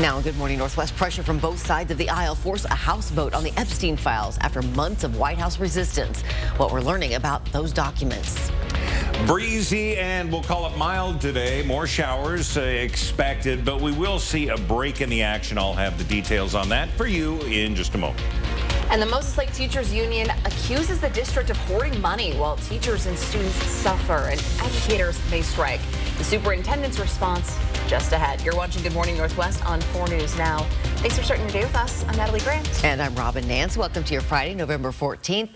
Now, Good Morning Northwest. Pressure from both sides of the aisle force a House vote on the Epstein files after months of White House resistance. What we're learning about those documents. Breezy and we'll call it mild today. More showers expected, but we will see a break in the action. I'll have the details on that for you in just a moment. And the Moses Lake Teachers Union accuses the district of hoarding money while teachers and students suffer and educators may strike. The superintendent's response just ahead. You're watching Good Morning Northwest on 4 News Now. Thanks for starting your day with us. I'm Natalie Grant. And I'm Robin Nance. Welcome to your Friday, November 14th.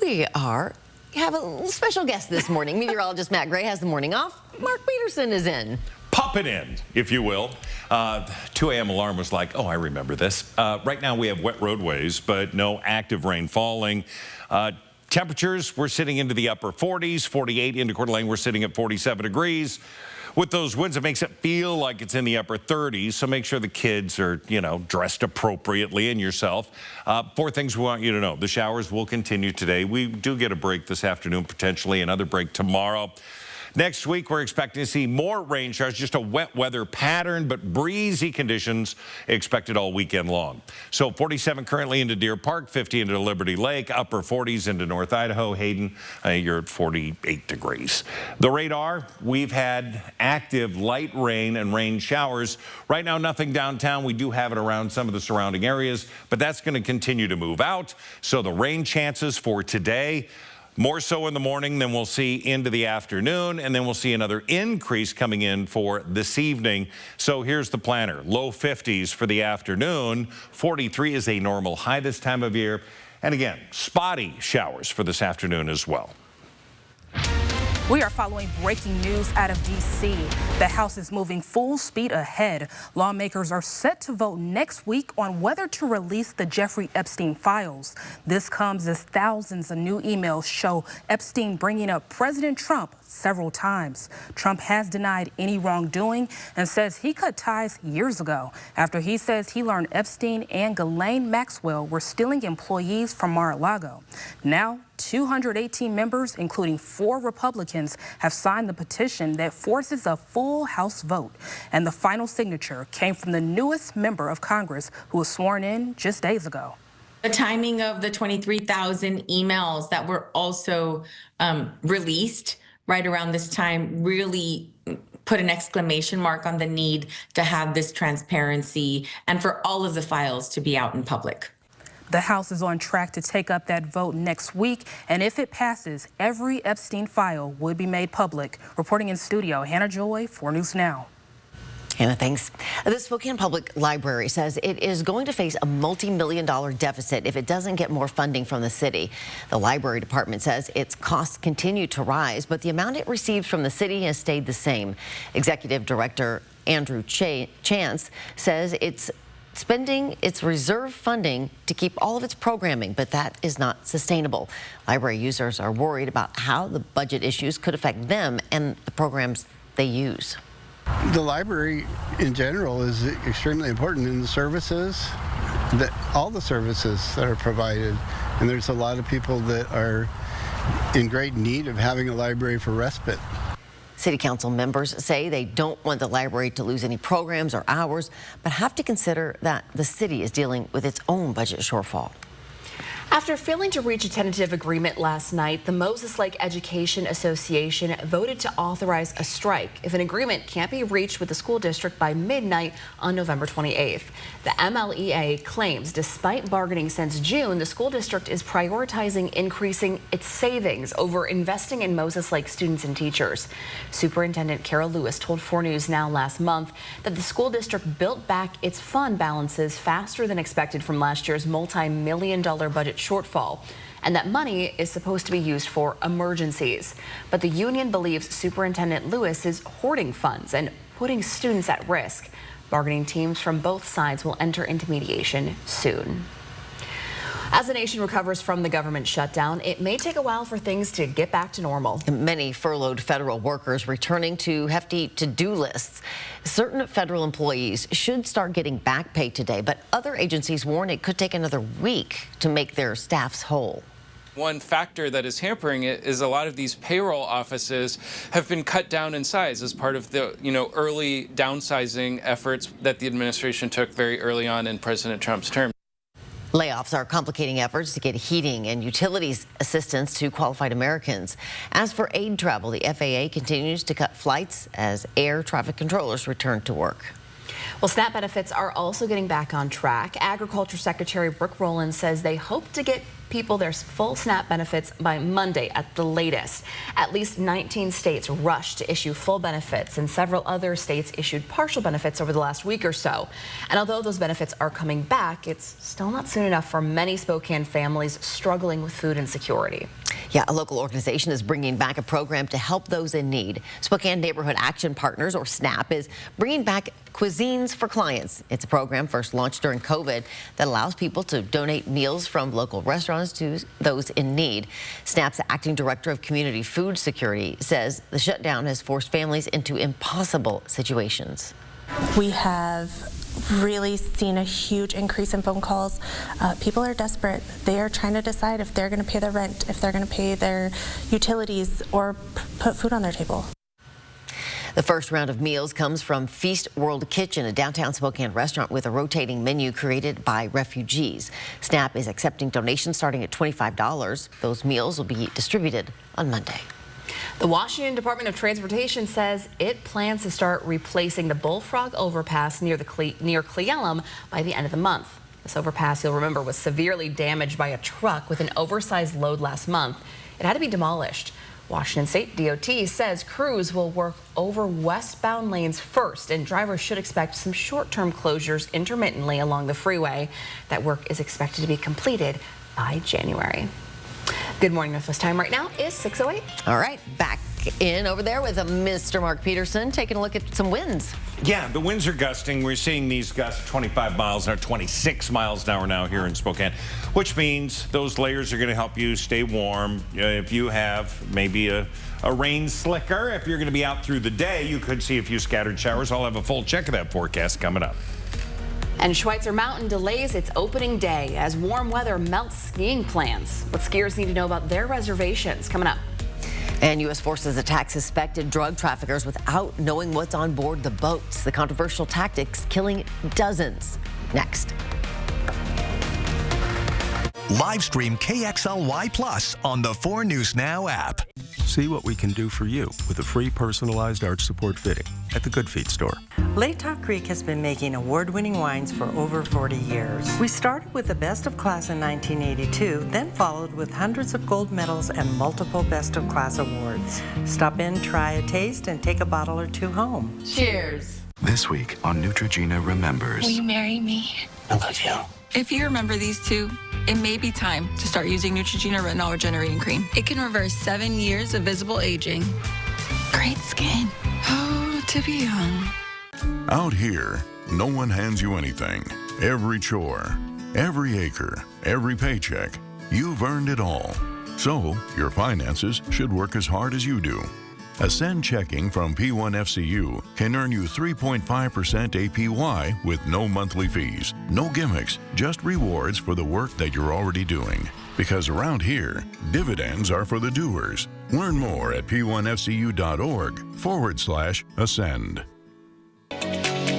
We have a special guest this morning. Meteorologist Matt Gray has the morning off. Mark Peterson is in. Pop it in, if you will. 2 a.m. alarm was like, oh, I remember this. Right now we have wet roadways, but no active rain falling. Temperatures, we're sitting into the upper 40s, 48 into Coeur d'Alene, we're sitting at 47 degrees. With those winds, it makes it feel like it's in the upper 30s, so make sure the kids are, dressed appropriately and yourself. 4 things we want you to know. The showers will continue today. We do get a break this afternoon, potentially another break tomorrow. Next week, we're expecting to see more rain showers, just a wet weather pattern, but breezy conditions expected all weekend long. So 47 currently into Deer Park, 50 into Liberty Lake, upper 40s into North Idaho. Hayden, you're at 48 degrees. The radar, we've had active light rain and rain showers. Right now, nothing downtown. We do have it around some of the surrounding areas, but that's going to continue to move out. So the rain chances for today, more so in the morning than we'll see into the afternoon, and then we'll see another increase coming in for this evening. So here's the planner. Low 50s for the afternoon. 43 is a normal high this time of year. And again, spotty showers for this afternoon as well. We are following breaking news out of D.C. The House is moving full speed ahead. Lawmakers are set to vote next week on whether to release the Jeffrey Epstein files. This comes as thousands of new emails show Epstein bringing up President Trump several times. Trump has denied any wrongdoing and says he cut ties years ago after he says he learned Epstein and Ghislaine Maxwell were stealing employees from Mar-a-Lago. Now, 218 members, including 4 Republicans, have signed the petition that forces a full House vote. And the final signature came from the newest member of Congress who was sworn in just days ago. The timing of the 23,000 emails that were also released right around this time really put an exclamation mark on the need to have this transparency and for all of the files to be out in public. The House is on track to take up that vote next week, and if it passes, every Epstein file would be made public. Reporting in studio, Hannah Joy, 4 News Now. Hannah, thanks. The Spokane Public Library says it is going to face a multi-million-dollar deficit if it doesn't get more funding from the city. The library department says its costs continue to rise, but the amount it receives from the city has stayed the same. Executive Director Andrew Chance says it's spending its reserve funding to keep all of its programming, but that is not sustainable. Library users are worried about how the budget issues could affect them and the programs they use. The library in general is extremely important in the services, all the services that are provided. And there's a lot of people that are in great need of having a library for respite. City Council members say they don't want the library to lose any programs or hours, but have to consider that the city is dealing with its own budget shortfall. After failing to reach a tentative agreement last night, the Moses Lake Education Association voted to authorize a strike if an agreement can't be reached with the school district by midnight on November 28th. The MLEA claims despite bargaining since June, the school district is prioritizing increasing its savings over investing in Moses Lake students and teachers. Superintendent Carol Lewis told 4 News Now last month that the school district built back its fund balances faster than expected from last year's multi-million-dollar budget shortfall, and that money is supposed to be used for emergencies. But the union believes Superintendent Lewis is hoarding funds and putting students at risk. Bargaining teams from both sides will enter into mediation soon. As the nation recovers from the government shutdown, it may take a while for things to get back to normal. Many furloughed federal workers returning to hefty to-do lists. Certain federal employees should start getting back pay today, but other agencies warn it could take another week to make their staffs whole. One factor that is hampering it is a lot of these payroll offices have been cut down in size as part of the early downsizing efforts that the administration took very early on in President Trump's term. Layoffs are complicating efforts to get heating and utilities assistance to qualified Americans. As for aid travel, the FAA continues to cut flights as air traffic controllers return to work. Well, SNAP benefits are also getting back on track. Agriculture Secretary Brooke Rowland says they hope to get people their full SNAP benefits by Monday at the latest. At least 19 states rushed to issue full benefits, and several other states issued partial benefits over the last week or so. And although those benefits are coming back, it's still not soon enough for many Spokane families struggling with food insecurity. Yeah, a local organization is bringing back a program to help those in need. Spokane Neighborhood Action Partners, or SNAP, is bringing back Cuisines for Clients. It's a program first launched during COVID that allows people to donate meals from local restaurants to those in need. SNAP's acting director of community food security says the shutdown has forced families into impossible situations. We have really seen a huge increase in phone calls. People are desperate. They are trying to decide if they're going to pay their rent, if they're going to pay their utilities, or put food on their table. The first round of meals comes from Feast World Kitchen, a downtown Spokane restaurant with a rotating menu created by refugees. SNAP is accepting donations starting at $25. Those meals will be distributed on Monday. The Washington Department of Transportation says it plans to start replacing the Bullfrog overpass near Cle Elum by the end of the month. This overpass, you'll remember, was severely damaged by a truck with an oversized load last month. It had to be demolished. Washington State DOT says crews will work over westbound lanes first, and drivers should expect some short-term closures intermittently along the freeway. That work is expected to be completed by January. Good morning, Northwest time right now is 6:08. All right, back in over there with Mr. Mark Peterson taking a look at some winds. Yeah, the winds are gusting. We're seeing these gusts 25 miles an hour, 26 miles an hour now here in Spokane, which means those layers are going to help you stay warm. If you have maybe a rain slicker, if you're going to be out through the day, you could see a few scattered showers. I'll have a full check of that forecast coming up. And Schweitzer Mountain delays its opening day as warm weather melts skiing plans. What skiers need to know about their reservations coming up. And U.S. forces attack suspected drug traffickers without knowing what's on board the boats. The controversial tactics killing dozens. Next. Live stream KXLY Plus on the 4 News Now app. See what we can do for you with a free personalized arch support fitting at the Good Feet store. Latah Creek has been making award-winning wines for over 40 years. We started with the Best of Class in 1982, then followed with hundreds of gold medals and multiple Best of Class awards. Stop in, try a taste, and take a bottle or two home. Cheers. This week on Neutrogena Remembers. Will you marry me? I love you. If you remember these two, it may be time to start using Neutrogena Retinol Regenerating Cream. It can reverse 7 years of visible aging. Great skin. Oh, to be young. Out here, no one hands you anything. Every chore, every acre, every paycheck, you've earned it all. So, your finances should work as hard as you do. Ascend Checking from P1FCU can earn you 3.5% APY with no monthly fees, no gimmicks, just rewards for the work that you're already doing. Because around here, dividends are for the doers. Learn more at p1fcu.org/ascend.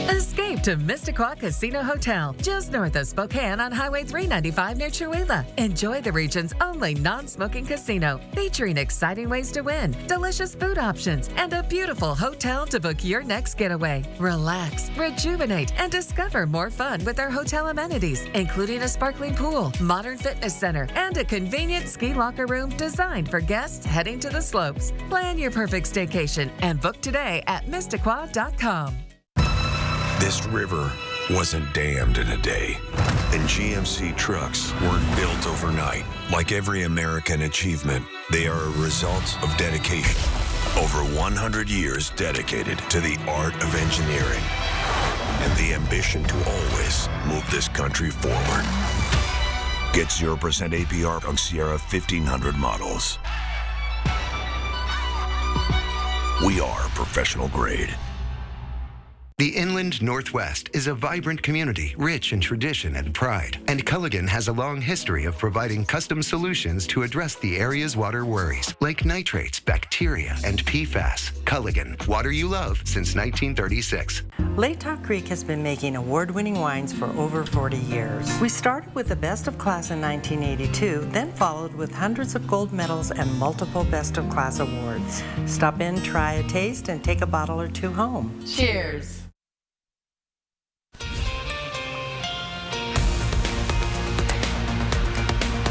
Escape to Missisquoi Casino Hotel, just north of Spokane on Highway 395 near Chewelah. Enjoy the region's only non-smoking casino, featuring exciting ways to win, delicious food options, and a beautiful hotel to book your next getaway. Relax, rejuvenate, and discover more fun with our hotel amenities, including a sparkling pool, modern fitness center, and a convenient ski locker room designed for guests heading to the slopes. Plan your perfect staycation and book today at Missisquoi.com. This river wasn't dammed in a day, and GMC trucks weren't built overnight. Like every American achievement, they are a result of dedication. Over 100 years dedicated to the art of engineering and the ambition to always move this country forward. Get 0% APR on Sierra 1500 models. We are professional grade. The Inland Northwest is a vibrant community, rich in tradition and pride. And Culligan has a long history of providing custom solutions to address the area's water worries, like nitrates, bacteria, and PFAS. Culligan, water you love since 1936. Latah Creek has been making award-winning wines for over 40 years. We started with the Best of Class in 1982, then followed with hundreds of gold medals and multiple Best of Class awards. Stop in, try a taste, and take a bottle or two home. Cheers.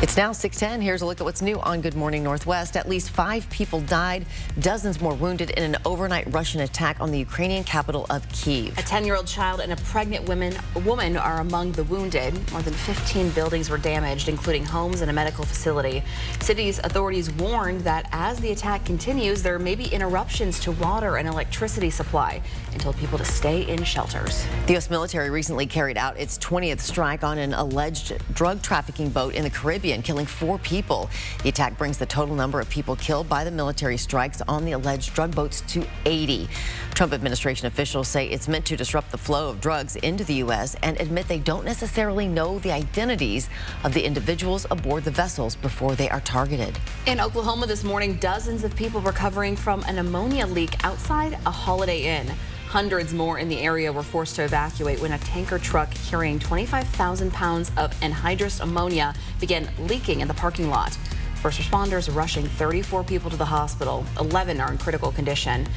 It's now 6:10. Here's a look at what's new on Good Morning Northwest. At least 5 people died, dozens more wounded in an overnight Russian attack on the Ukrainian capital of Kyiv. A 10-year-old child and a pregnant woman are among the wounded. More than 15 buildings were damaged, including homes and a medical facility. City's authorities warned that as the attack continues, there may be interruptions to water and electricity supply and told people to stay in shelters. The U.S. military recently carried out its 20th strike on an alleged drug trafficking boat in the Caribbean, killing 4 people. The attack brings the total number of people killed by the military strikes on the alleged drug boats to 80. Trump administration officials say it's meant to disrupt the flow of drugs into the U.S. and admit they don't necessarily know the identities of the individuals aboard the vessels before they are targeted. In Oklahoma this morning, dozens of people recovering from an ammonia leak outside a Holiday Inn. Hundreds more in the area were forced to evacuate when a tanker truck carrying 25,000 pounds of anhydrous ammonia began leaking in the parking lot. First responders rushing 34 people to the hospital. 11 are in critical condition.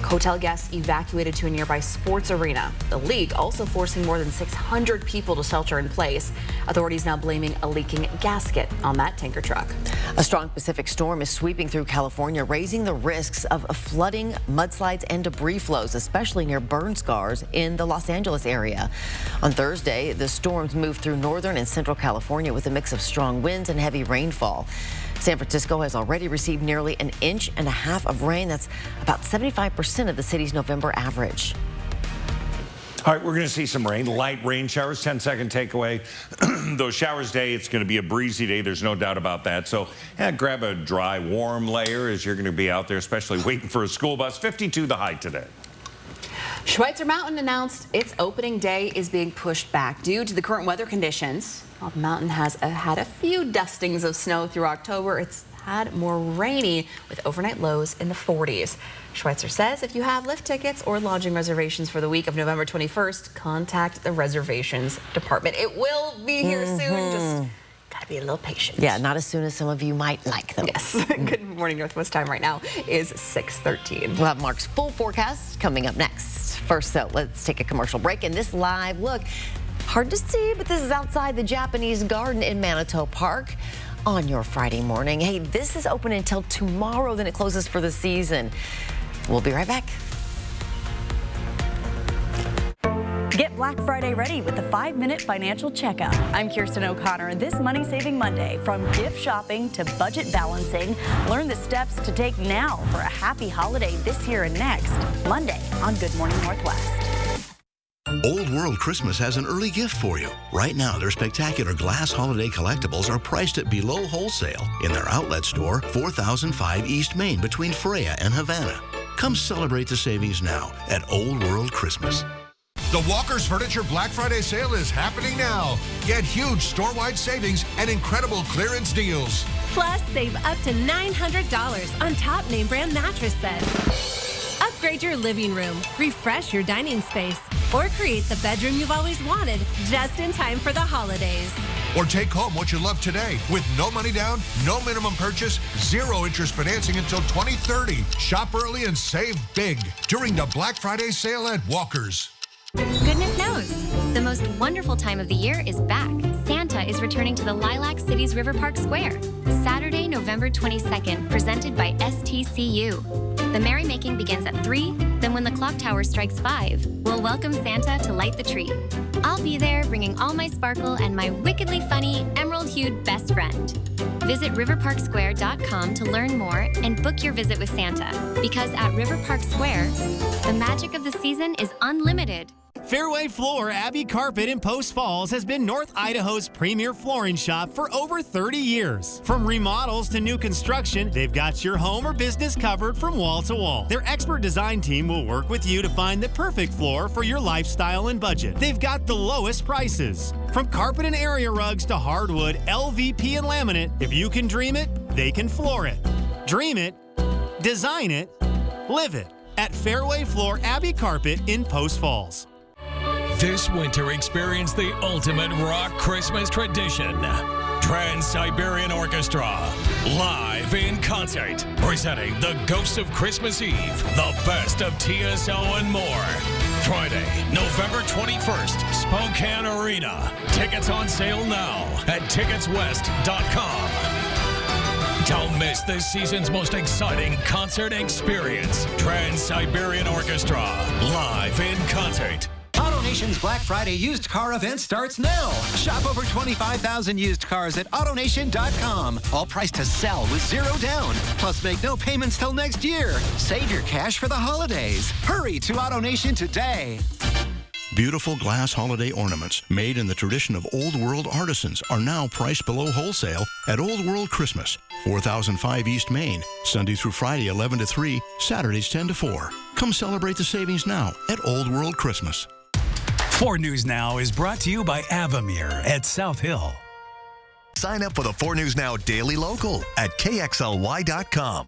Hotel guests evacuated to a nearby sports arena. The leak also forcing more than 600 people to shelter in place. Authorities now blaming a leaking gasket on that tanker truck. A strong Pacific storm is sweeping through California, raising the risks of flooding, mudslides, and debris flows, especially near burn scars in the Los Angeles area. On Thursday, the storms moved through northern and central California with a mix of strong winds and heavy rainfall. San Francisco has already received nearly 1.5 inches of rain. That's about 75% of the city's November average. All right, we're going to see some rain, light rain showers, 10-second takeaway. Those showers day, it's going to be a breezy day. There's no doubt about that. So grab a dry, warm layer as you're going to be out there, especially waiting for a school bus. 52 the high today. Schweitzer Mountain announced its opening day is being pushed back due to the current weather conditions. While the mountain has had a few dustings of snow through October, it's had more rainy with overnight lows in the 40s. Schweitzer says if you have lift tickets or lodging reservations for the week of November 21st, contact the reservations department. It will be here soon. Just gotta be a little patient. Yeah, not as soon as some of you might like them. Yes. Good Morning Northwest time right now is 6:13. We'll have Mark's full forecast coming up next. First, so let's take a commercial break. And this live look, hard to see, but this is outside the Japanese Garden in Manitou Park on your Friday morning. Hey, this is open until tomorrow, then it closes for the season. We'll be right back. Get Black Friday ready with the 5-Minute Financial Checkup. I'm Kirsten O'Connor, and this Money Saving Monday, from gift shopping to budget balancing, learn the steps to take now for a happy holiday this year and next. Monday on Good Morning Northwest. Old World Christmas has an early gift for you. Right now, their spectacular glass holiday collectibles are priced at below wholesale in their outlet store, 4005 East Main between Freya and Havana. Come celebrate the savings now at Old World Christmas. The Walker's Furniture Black Friday sale is happening now. Get huge store-wide savings and incredible clearance deals. Plus, save up to $900 on top name brand mattress sets. Upgrade your living room, refresh your dining space, or create the bedroom you've always wanted just in time for the holidays. Or take home what you love today with no money down, no minimum purchase, 0 interest financing until 2030. Shop early and save big during the Black Friday sale at Walker's. Goodness knows, the most wonderful time of the year is back. Santa is returning to the Lilac City's River Park Square, Saturday, November 22nd, presented by STCU. The merrymaking begins at 3, then when the clock tower strikes 5, we'll welcome Santa to light the tree. I'll be there bringing all my sparkle and my wickedly funny, emerald-hued best friend. Visit riverparksquare.com to learn more and book your visit with Santa, because at River Park Square, the magic of the season is unlimited. Fairway Floor Abbey Carpet in Post Falls has been North Idaho's premier flooring shop for over 30 years. From remodels to new construction, they've got your home or business covered from wall to wall. Their expert design team will work with you to find the perfect floor for your lifestyle and budget. They've got the lowest prices. From carpet and area rugs to hardwood, LVP, and laminate, if you can dream it, they can floor it. Dream it, design it, live it at Fairway Floor Abbey Carpet in Post Falls. This winter, experience the ultimate rock Christmas tradition. Trans-Siberian Orchestra, live in concert, presenting the Ghosts of Christmas Eve, the best of TSO and more. Friday, November 21st, Spokane Arena. Tickets on sale now at ticketswest.com. Don't miss this season's most exciting concert experience. Trans-Siberian Orchestra, live in concert. AutoNation's Black Friday used car event starts now. Shop over 25,000 used cars at AutoNation.com. All priced to sell with zero down. Plus, make no payments till next year. Save your cash for the holidays. Hurry to AutoNation today. Beautiful glass holiday ornaments made in the tradition of Old World artisans are now priced below wholesale at Old World Christmas, 4005 East Main, Sunday through Friday 11 to 3, Saturdays 10 to 4. Come celebrate the savings now at Old World Christmas. 4 News Now is brought to you by Avamere at South Hill. Sign up for the 4 News Now Daily Local at KXLY.com.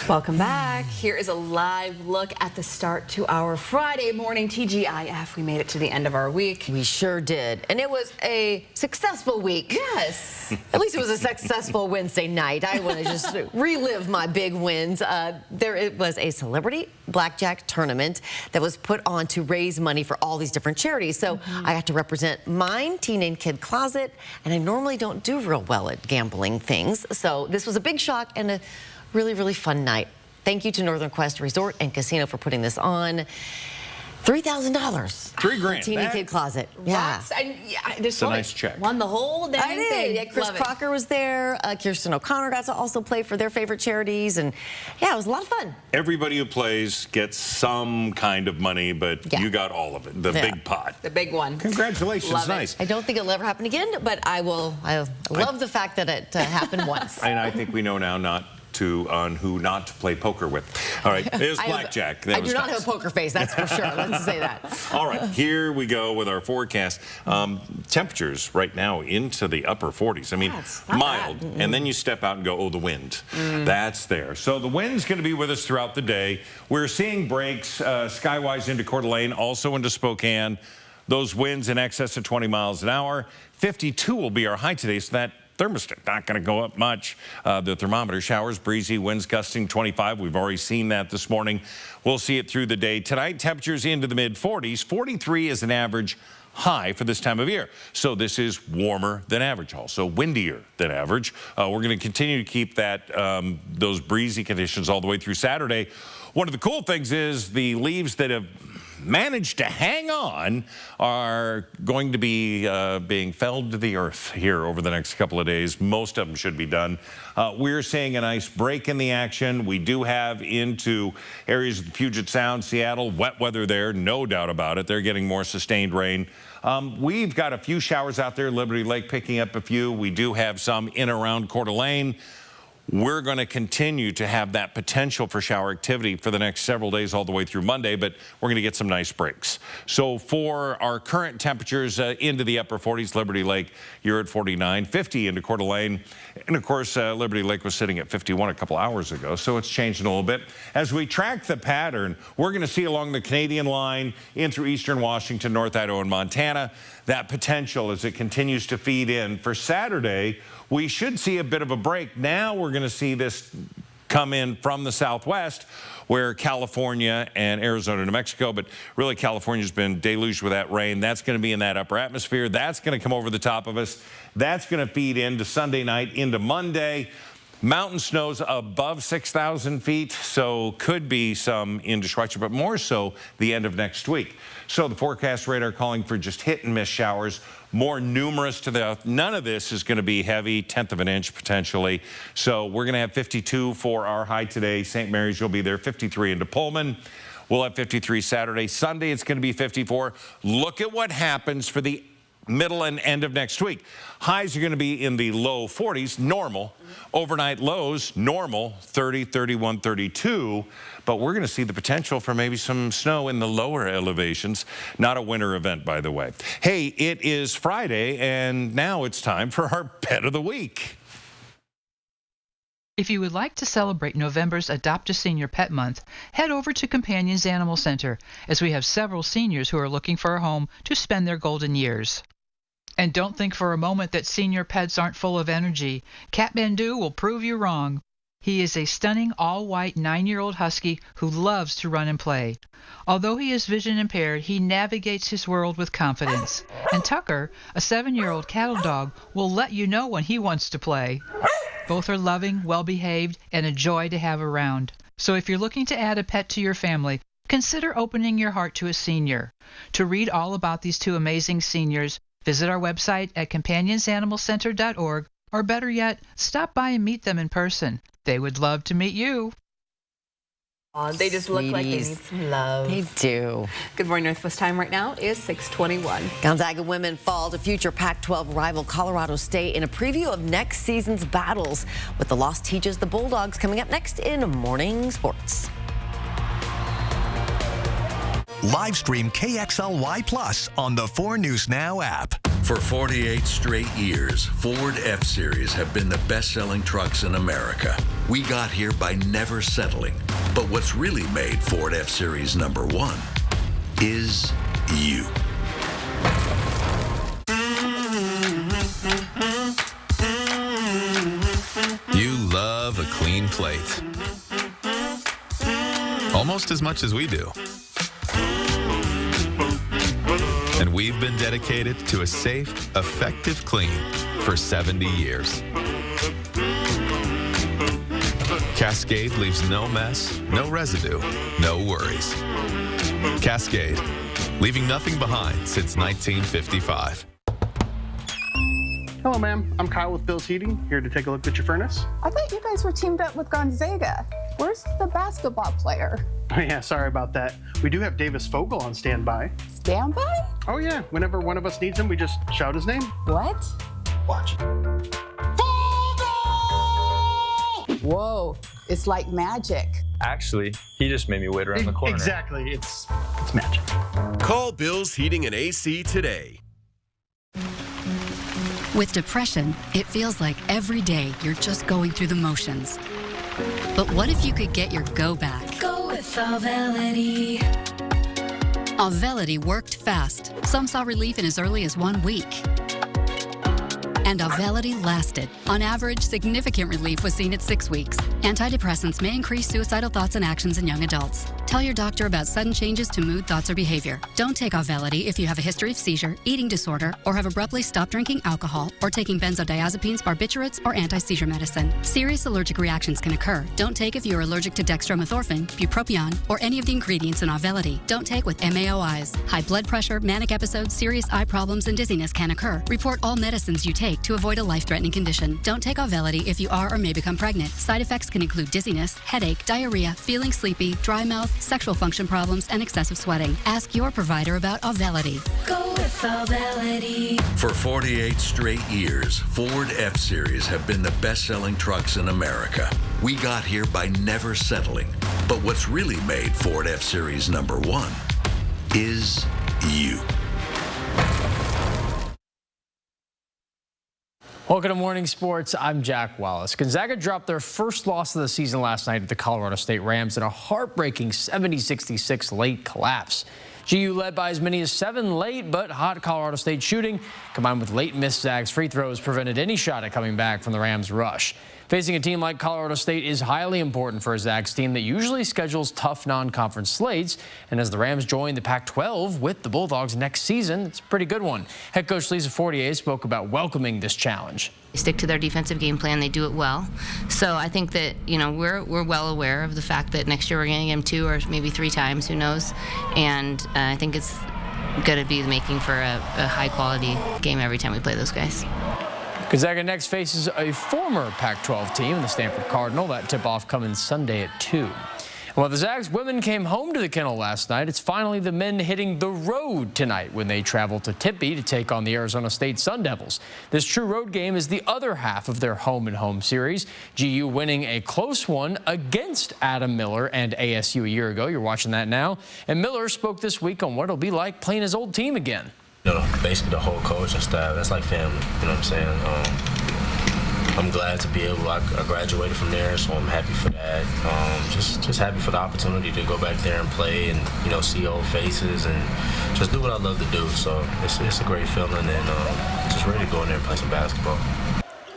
Welcome back. Here is a live look at the start to our Friday morning TGIF. We made it to the end of our week. We sure did. And it was a successful week. Yes. At least it was a successful Wednesday night. I want to just relive my big wins. It was a celebrity blackjack tournament that was put on to raise money for all these different charities. So I got to represent mine, Teen and Kid Closet, and I normally don't do real well at gambling things. So this was a big shock and a really, really fun night. Thank you to Northern Quest Resort and Casino for putting this on. $3,000. $3,000. Teen and Kid Closet. Yeah. It's a nice check. Won the whole damn I did. thing. Yeah, Chris Love it. Crocker was there. Kirsten O'Connor got to also play for their favorite charities. And yeah, it was a lot of fun. Everybody who plays gets some kind of money, but you got all of it. The big pot. The big one. Congratulations. Love it. Nice. I don't think it'll ever happen again, but I love the fact that it happened once. And I think we know now on who not to play poker with. All right, there's blackjack. I do not have a poker face, that's for sure. Let's say that. All right, here we go with our forecast. Temperatures right now into the upper 40s. I mean, mild. And then you step out and go, oh, the wind. That's there. So the wind's going to be with us throughout the day. We're seeing breaks skywise into Coeur d'Alene, also into Spokane. Those winds in excess of 20 miles an hour. 52 will be our high today, so that thermostat not going to go up much. The thermometer showers, breezy, winds gusting 25. We've already seen that this morning. We'll see it through the day. Tonight, temperatures into the mid-40s. 43 is an average high for this time of year. So this is warmer than average, also windier than average. We're going to continue to keep that those breezy conditions all the way through Saturday. One of the cool things is the leaves that have managed to hang on are going to be being felled to the earth here over the next couple of days. Most of them should be done. We're seeing a nice break in the action. We do have into areas of the Puget Sound, Seattle, wet weather there, no doubt about it. They're getting more sustained rain. We've got a few showers out there, Liberty Lake picking up a few. We do have some in around Coeur d'Alene. We're going to continue to have that potential for shower activity for the next several days all the way through Monday, but we're going to get some nice breaks. So for our current temperatures into the upper 40s, Liberty Lake, you're at 49, 50 into Coeur d'Alene. And of course, Liberty Lake was sitting at 51 a couple hours ago, so it's changing a little bit. As we track the pattern, we're going to see along the Canadian line in through eastern Washington, North Idaho, and Montana, that potential as it continues to feed in. For Saturday, we should see a bit of a break. Now we're going to see this come in from the southwest, where California and Arizona, New Mexico, but really California's been deluged with that rain. That's going to be in that upper atmosphere. That's going to come over the top of us. That's going to feed into Sunday night, into Monday. Mountain snows above 6,000 feet, so could be some into Schweitzer, but more so the end of next week. So the forecast radar calling for just hit and miss showers, more numerous to the, none of this is going to be heavy, 1/10 of an inch potentially. So we're going to have 52 for our high today. St. Mary's will be there, 53 into Pullman. We'll have 53 Saturday. Sunday, it's going to be 54. Look at what happens for the middle and end of next week. Highs are going to be in the low 40s, normal. Overnight lows, normal, 30, 31, 32. But we're going to see the potential for maybe some snow in the lower elevations. Not a winter event, by the way. Hey, it is Friday, and now it's time for our Pet of the Week. If you would like to celebrate November's Adopt a Senior Pet Month, head over to Companions Animal Center, as we have several seniors who are looking for a home to spend their golden years. And don't think for a moment that senior pets aren't full of energy. Kathmandu will prove you wrong. He is a stunning all-white 9-year-old husky who loves to run and play. Although he is vision impaired, he navigates his world with confidence. And Tucker, a 7-year-old cattle dog, will let you know when he wants to play. Both are loving, well-behaved, and a joy to have around. So if you're looking to add a pet to your family, consider opening your heart to a senior. To read all about these two amazing seniors, visit our website at companionsanimalcenter.org, or better yet, stop by and meet them in person. They would love to meet you. Oh, they just look like they need some love. They do. Good morning, Northwest time right now is 6:21. Gonzaga women fall to future Pac-12 rival Colorado State in a preview of next season's battles. With the loss teaches the Bulldogs coming up next in Morning Sports. Live stream KXLY Plus on the 4 News Now app. For 48 straight years, Ford F-Series have been the best-selling trucks in America. We got here by never settling. But what's really made Ford F-Series #1 is you. You love a clean plate. Almost as much as we do. And we've been dedicated to a safe, effective clean for 70 years. Cascade leaves no mess, no residue, no worries. Cascade, leaving nothing behind since 1955. Hello, ma'am. I'm Kyle with Bill's Heating, here to take a look at your furnace. I thought you guys were teamed up with Gonzaga. Where's the basketball player? Oh, yeah, sorry about that. We do have Davis Fogel on standby. Standby? Oh, yeah. Whenever one of us needs him, we just shout his name. What? Watch. Whoa, it's like magic. Actually, he just made me wait around the corner. Exactly. It's magic. Call Bill's Heating and AC today. With depression, it feels like every day you're just going through the motions. But what if you could get your go back? Go with Auvelity. Auvelity worked fast. Some saw relief in as early as 1 week. And Auvelity lasted. On average, significant relief was seen at 6 weeks. Antidepressants may increase suicidal thoughts and actions in young adults. Tell your doctor about sudden changes to mood, thoughts, or behavior. Don't take Auvelity if you have a history of seizure, eating disorder, or have abruptly stopped drinking alcohol, or taking benzodiazepines, barbiturates, or anti-seizure medicine. Serious allergic reactions can occur. Don't take if you're allergic to dextromethorphan, bupropion, or any of the ingredients in Auvelity. Don't take with MAOIs. High blood pressure, manic episodes, serious eye problems, and dizziness can occur. Report all medicines you take to avoid a life-threatening condition. Don't take Auvelity if you are or may become pregnant. Side effects can include dizziness, headache, diarrhea, feeling sleepy, dry mouth, sexual function problems, and excessive sweating. Ask your provider about Auvelity. Go with Auvelity. For 48 straight years, Ford F-Series have been the best-selling trucks in America. We got here by never settling. But what's really made Ford F-Series #1 is you. Welcome to Morning Sports. I'm Jack Wallace. Gonzaga dropped their first loss of the season last night at the Colorado State Rams in a heartbreaking 70-66 late collapse. GU led by as many as 7 late, but hot Colorado State shooting, combined with late missed Zags free throws, prevented any shot at coming back from the Rams' rush. Facing a team like Colorado State is highly important for a Zags team that usually schedules tough non-conference slates. And as the Rams join the Pac-12 with the Bulldogs next season, it's a pretty good one. Head coach Lisa Fortier spoke about welcoming this challenge. They stick to their defensive game plan. They do it well. So I think that, you know, we're well aware of the fact that next year we're going to get them 2 or maybe 3 times, who knows. And I think it's going to be making for a high-quality game every time we play those guys. Gonzaga next faces a former Pac-12 team, the Stanford Cardinal. That tip-off coming Sunday at 2. While the Zags women came home to the kennel last night, it's finally the men hitting the road tonight when they travel to Tempe to take on the Arizona State Sun Devils. This true road game is the other half of their home-and-home series. GU winning a close one against Adam Miller and ASU a year ago. You're watching that now. And Miller spoke this week on what it'll be like playing his old team again. You know, basically the whole coaching staff, that's like family, you know what I'm saying? I'm glad to be able, I graduated from there, so I'm happy for that. Just happy for the opportunity to go back there and play and, you know, see old faces and just do what I love to do. So it's a great feeling, and just ready to go in there and play some basketball.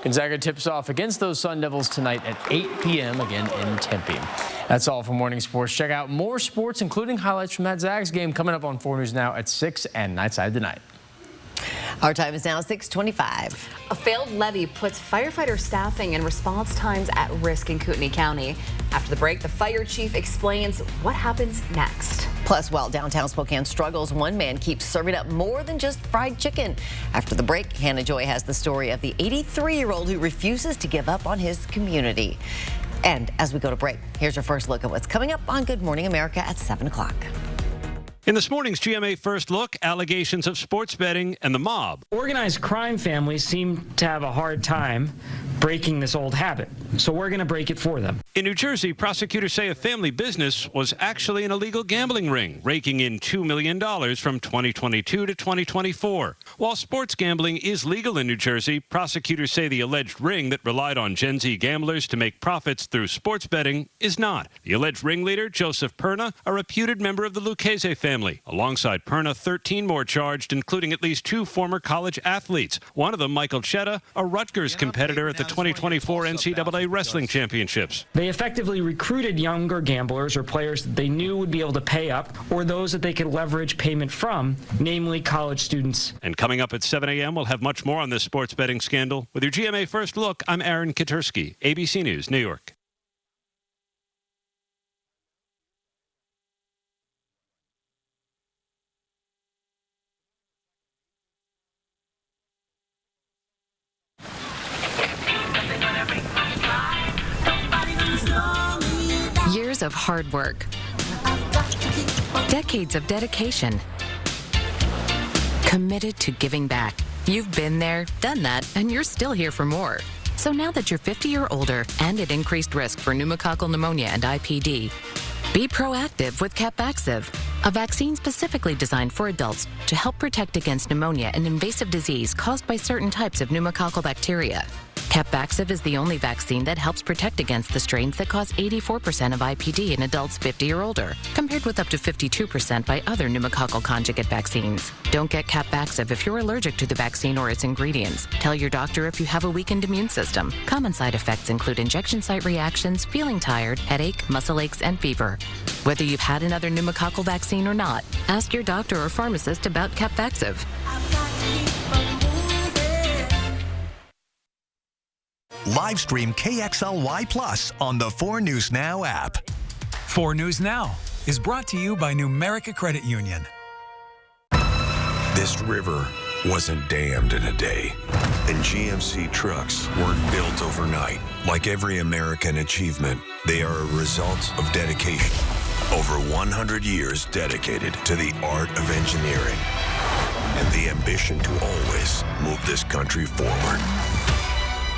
Gonzaga tips off against those Sun Devils tonight at 8 p.m. again in Tempe. That's all for Morning Sports. Check out more sports, including highlights from that Zags game, coming up on 4 News Now at 6 and Nightside Tonight. Our time is now 6:25. A failed levee puts firefighter staffing and response times at risk in Kootenai County. After the break, the fire chief explains what happens next. Plus, while downtown Spokane struggles, one man keeps serving up more than just fried chicken. After the break, Hannah Joy has the story of the 83-year-old who refuses to give up on his community. And as we go to break, here's your first look at what's coming up on Good Morning America at 7 o'clock. In this morning's GMA First Look, allegations of sports betting and the mob. Organized crime families seem to have a hard time breaking this old habit, so we're going to break it for them. In New Jersey, prosecutors say a family business was actually an illegal gambling ring, raking in $2 million from 2022 to 2024. While sports gambling is legal in New Jersey, prosecutors say the alleged ring that relied on Gen Z gamblers to make profits through sports betting is not. The alleged ringleader, Joseph Perna, a reputed member of the Lucchese family. Alongside Perna, 13 more charged, including at least 2 former college athletes. One of them, Michael Chetta, a Rutgers competitor at the 2024 NCAA Wrestling Championships. They effectively recruited younger gamblers or players that they knew would be able to pay up, or those that they could leverage payment from, namely college students. And coming up at 7 a.m., we'll have much more on this sports betting scandal. With your GMA First Look, I'm Aaron Katursky, ABC News, New York. Years of hard work, decades of dedication, committed to giving back. You've been there, done that, and you're still here for more. So now that you're 50 or older and at increased risk for pneumococcal pneumonia and IPD, be proactive with Capvaxive, a vaccine specifically designed for adults to help protect against pneumonia, an invasive disease caused by certain types of pneumococcal bacteria. Capvaxive is the only vaccine that helps protect against the strains that cause 84% of IPD in adults 50 or older, compared with up to 52% by other pneumococcal conjugate vaccines. Don't get Capvaxive if you're allergic to the vaccine or its ingredients. Tell your doctor if you have a weakened immune system. Common side effects include injection site reactions, feeling tired, headache, muscle aches, and fever. Whether you've had another pneumococcal vaccine or not, ask your doctor or pharmacist about Capvaxive. Live stream KXLY Plus on the 4 News Now app. 4 News Now is brought to you by Numerica Credit Union. This river wasn't dammed in a day, and GMC trucks weren't built overnight. Like every American achievement, they are a result of dedication. Over 100 years dedicated to the art of engineering and the ambition to always move this country forward.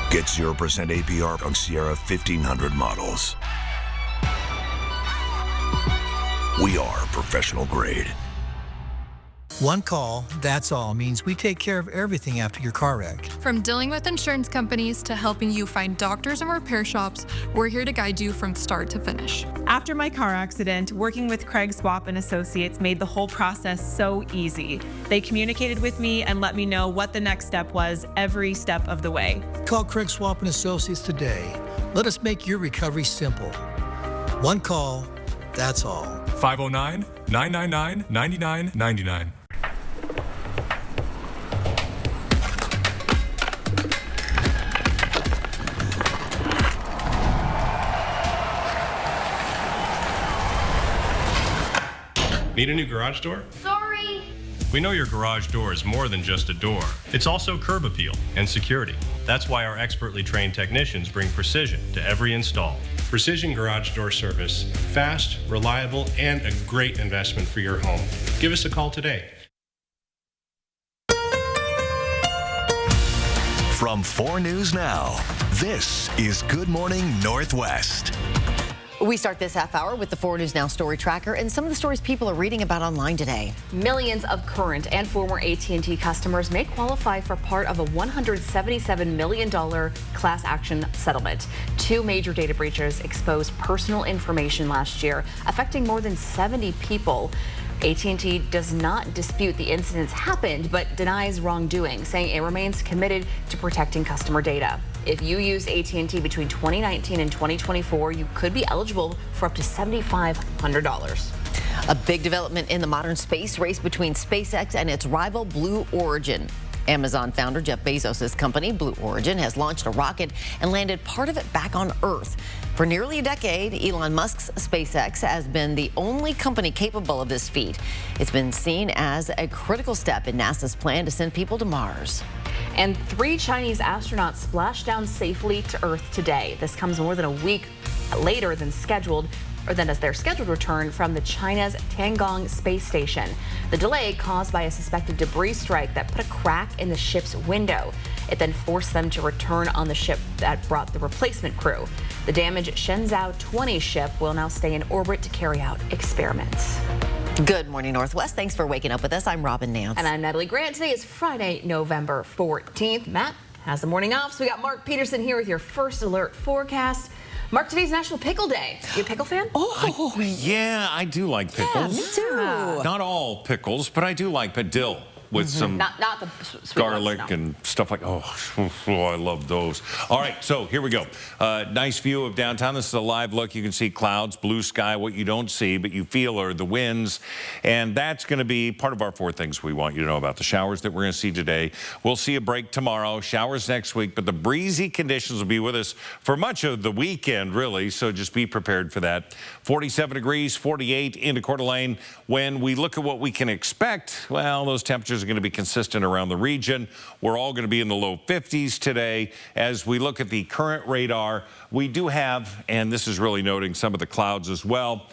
Get 0% APR on Sierra 1500 models. We are professional grade. One call, that's all, means we take care of everything after your car wreck. From dealing with insurance companies to helping you find doctors and repair shops, we're here to guide you from start to finish. After my car accident, working with Craig Swap and Associates made the whole process so easy. They communicated with me and let me know what the next step was every step of the way. Call Craig Swap and Associates today. Let us make your recovery simple. One call, that's all. 509-999-9999. Need a new garage door? Sorry. We know your garage door is more than just a door. It's also curb appeal and security. That's why our expertly trained technicians bring precision to every install. Precision garage door service. Fast, reliable, and a great investment for your home. Give us a call today. From 4 News Now, this is Good Morning Northwest. We start this half hour with the 4 News Now story tracker and some of the stories people are reading about online today. Millions of current and former AT&T customers may qualify for part of a $177 million class action settlement. 2 major data breaches exposed personal information last year, affecting more than 70 people. AT&T does not dispute the incidents happened, but denies wrongdoing, saying it remains committed to protecting customer data. If you used AT&T between 2019 and 2024, you could be eligible for up to $7,500. A big development in the modern space race between SpaceX and its rival Blue Origin. Amazon founder Jeff Bezos' company, Blue Origin, has launched a rocket and landed part of it back on Earth. For nearly a decade, Elon Musk's SpaceX has been the only company capable of this feat. It's been seen as a critical step in NASA's plan to send people to Mars. And 3 Chinese astronauts splashed down safely to Earth today. This comes more than a week later than as their scheduled return from China's Tiangong space station. The delay caused by a suspected debris strike that put a crack in the ship's window. It then forced them to return on the ship that brought the replacement crew. The damaged Shenzhou 20 ship will now stay in orbit to carry out experiments. Good morning, Northwest. Thanks for waking up with us. I'm Robin Nance. And I'm Natalie Grant. Today is Friday, November 14th. Matt has the morning off, so we got Mark Peterson here with your first alert forecast. Mark, today's National Pickle Day. You a pickle fan? Yeah, I do like pickles. Me too. Not all pickles, but I do like dill with some Not the sweet garlic ones, no. and stuff like, oh, I love those. All right, so here we go. Nice view of downtown. This is a live look. You can see clouds, blue sky. What you don't see, but you feel are the winds. And that's going to be part of our 4 things we want you to know about. The showers that we're going to see today. We'll see a break tomorrow, showers next week, but the breezy conditions will be with us for much of the weekend, really. So just be prepared for that. 47 degrees, 48 into Coeur d'Alene. When we look at what we can expect, well, those temperatures are going to be consistent around the region. We're all going to be in the low 50s today. As we look at the current radar, we do have, and this is really noting some of the clouds as well,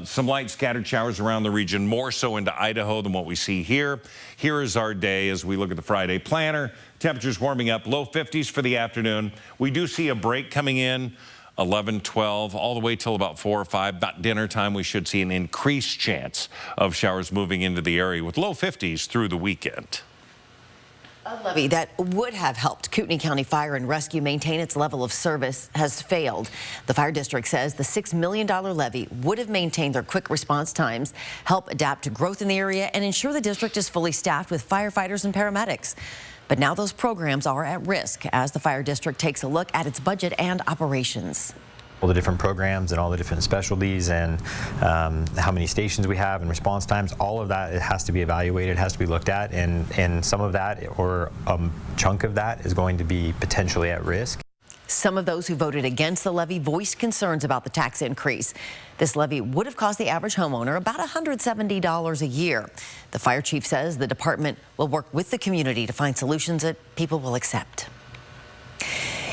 some light scattered showers around the region, more so into Idaho than what we see here. Here is our day as we look at the Friday planner. Temperatures warming up, low 50s for the afternoon. We do see a break coming in. 11, 12, all the way till about 4 or 5. About dinner time, we should see an increased chance of showers moving into the area with low 50s through the weekend. A levee that would have helped Kootenai County Fire and Rescue maintain its level of service has failed. The fire district says the $6 million levee would have maintained their quick response times, help adapt to growth in the area, and ensure the district is fully staffed with firefighters and paramedics. But now those programs are at risk as the fire district takes a look at its budget and operations. All the different programs and all the different specialties and how many stations we have and response times, all of that, it has to be evaluated, has to be looked at, and some of that or a chunk of that is going to be potentially at risk. Some of those who voted against the levy voiced concerns about the tax increase. This levy would have cost the average homeowner about $170 a year. The fire chief says the department will work with the community to find solutions that people will accept.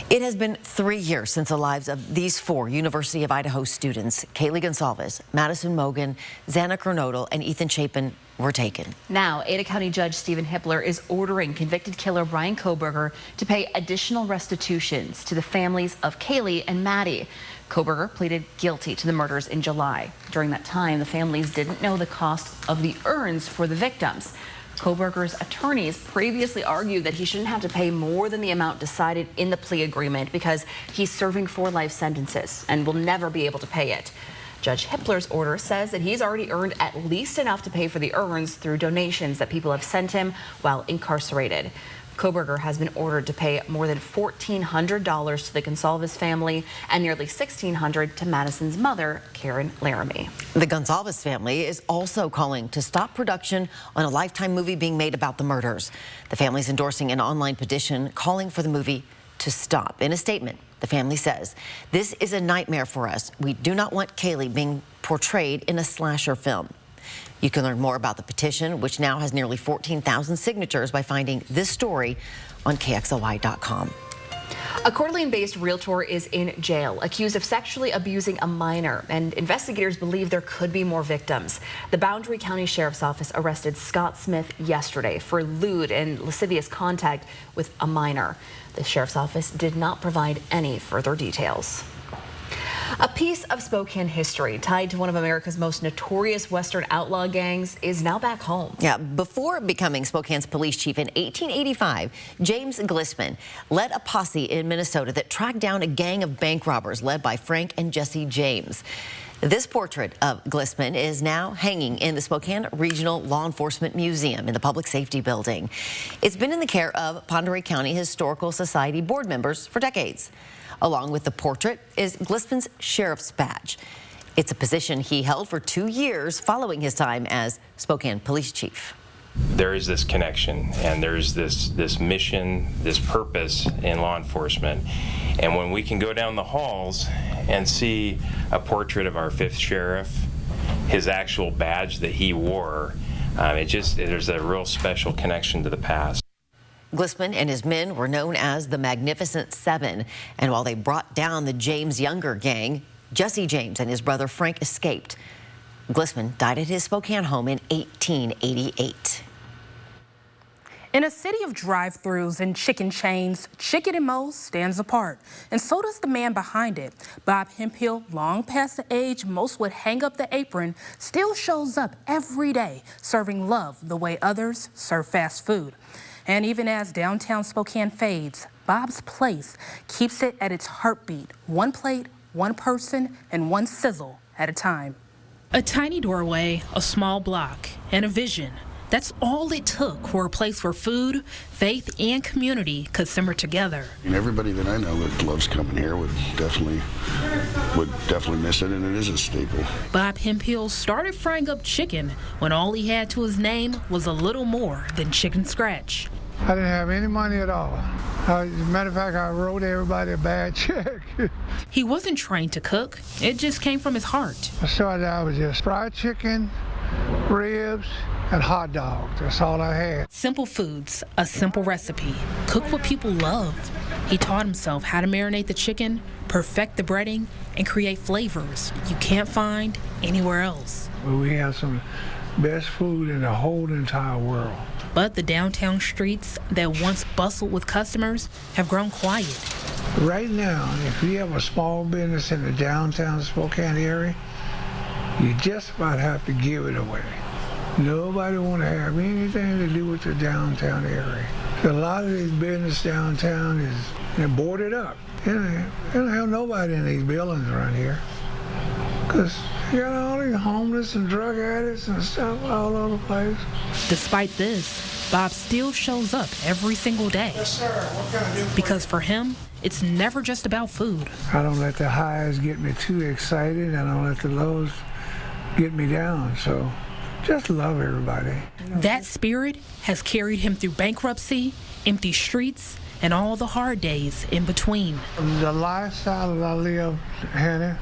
It has been 3 years since the lives of these 4 University of Idaho students, Kaylee Gonsalves, Madison Mogen, Xana Kernodle, and Ethan Chapin, were taken. Now, Ada County Judge Stephen Hippler is ordering convicted killer Brian Kohberger to pay additional restitutions to the families of Kaylee and Maddie. Kohberger pleaded guilty to the murders in July. During that time, the families didn't know the cost of the urns for the victims. Kohberger's attorneys previously argued that he shouldn't have to pay more than the amount decided in the plea agreement because he's serving 4 life sentences and will never be able to pay it. Judge Hippler's order says that he's already earned at least enough to pay for the urns through donations that people have sent him while incarcerated. Kohberger has been ordered to pay more than $1,400 to the Gonsalves family and nearly $1,600 to Madison's mother, Karen Laramie. The Gonsalves family is also calling to stop production on a Lifetime movie being made about the murders. The family is endorsing an online petition calling for the movie to stop. In a statement, the family says, "This is a nightmare for us. We do not want Kaylee being portrayed in a slasher film." You can learn more about the petition, which now has nearly 14,000 signatures, by finding this story on KXLY.com. A Coeur d'Alene-based realtor is in jail, accused of sexually abusing a minor, and investigators believe there could be more victims. The Boundary County Sheriff's Office arrested Scott Smith yesterday for lewd and lascivious contact with a minor. The Sheriff's Office did not provide any further details. A piece of Spokane history tied to one of America's most notorious Western outlaw gangs is now back home. Yeah, before becoming Spokane's police chief in 1885, James Glissman led a posse in Minnesota that tracked down a gang of bank robbers led by Frank and Jesse James. This portrait of Glissman is now hanging in the Spokane Regional Law Enforcement Museum in the Public Safety Building. It's been in the care of Pend Oreille County Historical Society board members for decades. Along with the portrait is Glissman's sheriff's badge. It's a position he held for 2 years following his time as Spokane police chief. There is this connection, and there's this mission, this purpose in law enforcement. And when we can go down the halls and see a portrait of our 5th sheriff, his actual badge that he wore, there's a real special connection to the past. Glissman and his men were known as the Magnificent Seven, and while they brought down the James Younger gang, Jesse James and his brother Frank escaped. Glissman died at his Spokane home in 1888. In a city of drive-thrus and chicken chains, Chicken and Mo's stands apart, and so does the man behind it. Bob Hemphill, long past the age most would hang up the apron, still shows up every day, serving love the way others serve fast food. And even as downtown Spokane fades, Bob's Place keeps it at its heartbeat, one plate, one person, and one sizzle at a time. A tiny doorway, a small block, and a vision. That's all it took for a place where food, faith, and community could simmer together. And everybody that I know that loves coming here would definitely miss it, and it is a staple. Bob Hemphill started frying up chicken when all he had to his name was a little more than chicken scratch. I didn't have any money at all. As a matter of fact, I wrote everybody a bad check. He wasn't trained to cook. It just came from his heart. I started out with just fried chicken, ribs, and hot dogs. That's all I had. Simple foods, a simple recipe. Cook what people love. He taught himself how to marinate the chicken, perfect the breading, and create flavors you can't find anywhere else. We have some best food in the whole entire world. But the downtown streets that once bustled with customers have grown quiet. Right now, if you have a small business in the downtown Spokane area, you just about have to give it away. Nobody want to have anything to do with the downtown area. A lot of these business downtown they're boarded up. They don't have nobody in these buildings around here. Because you got all these homeless and drug addicts and stuff all over the place. Despite this, Bob still shows up every single day. Yes, sir. What can I do for you? Because for him, it's never just about food. I don't let the highs get me too excited. I don't let the lows get me down. So just love everybody. That spirit has carried him through bankruptcy, empty streets, and all the hard days in between. The lifestyle that I live, Hannah,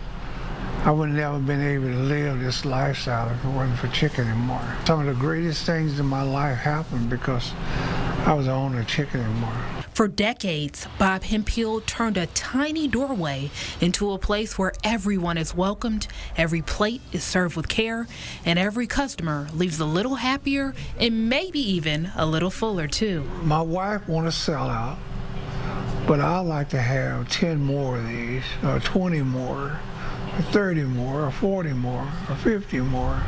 I would never been able to live this lifestyle if it wasn't for Chicken and More. Some of the greatest things in my life happened because I was the owner of Chicken and More. For decades, Bob Hemphill turned a tiny doorway into a place where everyone is welcomed, every plate is served with care, and every customer leaves a little happier and maybe even a little fuller too. My wife wants to sell out, but I like to have 10 more of these, or 20 more, or 30 more, or 40 more, or 50 more.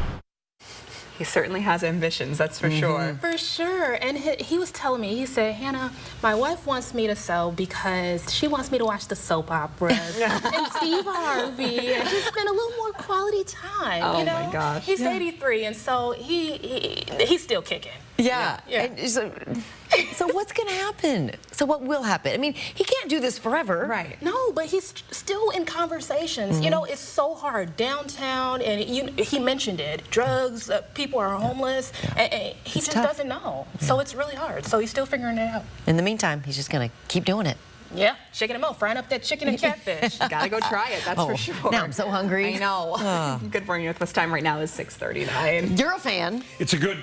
He certainly has ambitions, that's for sure. For sure. And he was telling me, he said, Hannah, my wife wants me to sell because she wants me to watch the soap operas and Steve Harvey and just spend a little more quality time. Oh, you know? my gosh. He's 83, and so he's still kicking. Yeah. And so what's going to happen? So what will happen? I mean, he can't do this forever. Right. No, but he's still in conversations. You know, it's so hard downtown, and he mentioned it. Drugs, people are homeless, and he just doesn't know. So it's really hard. So he's still figuring it out. In the meantime, he's just going to keep doing it. Yeah, Chicken and Mo, frying up that chicken and catfish. Gotta go try it, that's for sure. Now I'm so hungry. I know. Good Morning Northwest time right now is 6:39. You're a fan. It's a good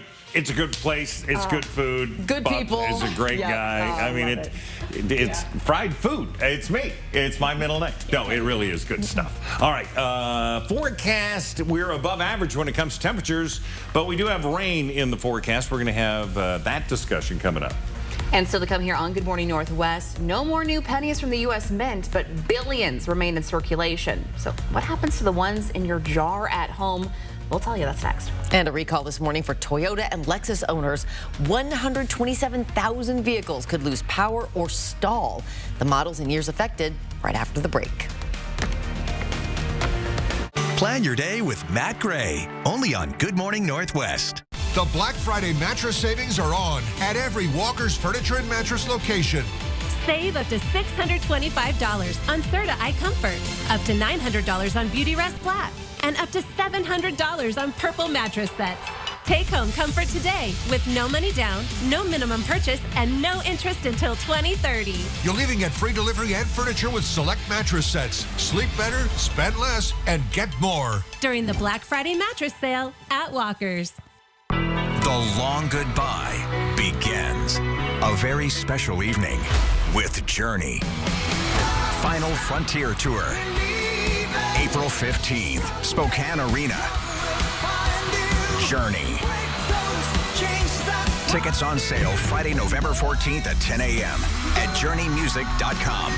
place. It's good food. Good Bob people. is a great guy. I mean, it's fried food. It's me. It's my middle name. No, it really is good stuff. All right. Forecast. We're above average when it comes to temperatures, but we do have rain in the forecast. We're going to have that discussion coming up. And still to come here on Good Morning Northwest, no more new pennies from the U.S. Mint, but billions remain in circulation. So what happens to the ones in your jar at home? We'll tell you. That's next. And a recall this morning for Toyota and Lexus owners. 127,000 vehicles could lose power or stall. The models and years affected right after the break. Plan your day with Matt Gray, only on Good Morning Northwest. The Black Friday mattress savings are on at every Walker's Furniture and Mattress location. Save up to $625 on Serta iComfort, up to $900 on Beautyrest Black, and up to $700 on Purple mattress sets. Take home comfort today with no money down, no minimum purchase, and no interest until 2030. You'll even get free delivery and furniture with select mattress sets. Sleep better, spend less, and get more. During the Black Friday mattress sale at Walker's. The long goodbye begins. A very special evening with Journey. Final Frontier Tour. April 15th, Spokane Arena. Journey. Tickets on sale Friday, November 14th at 10 a.m. at journeymusic.com.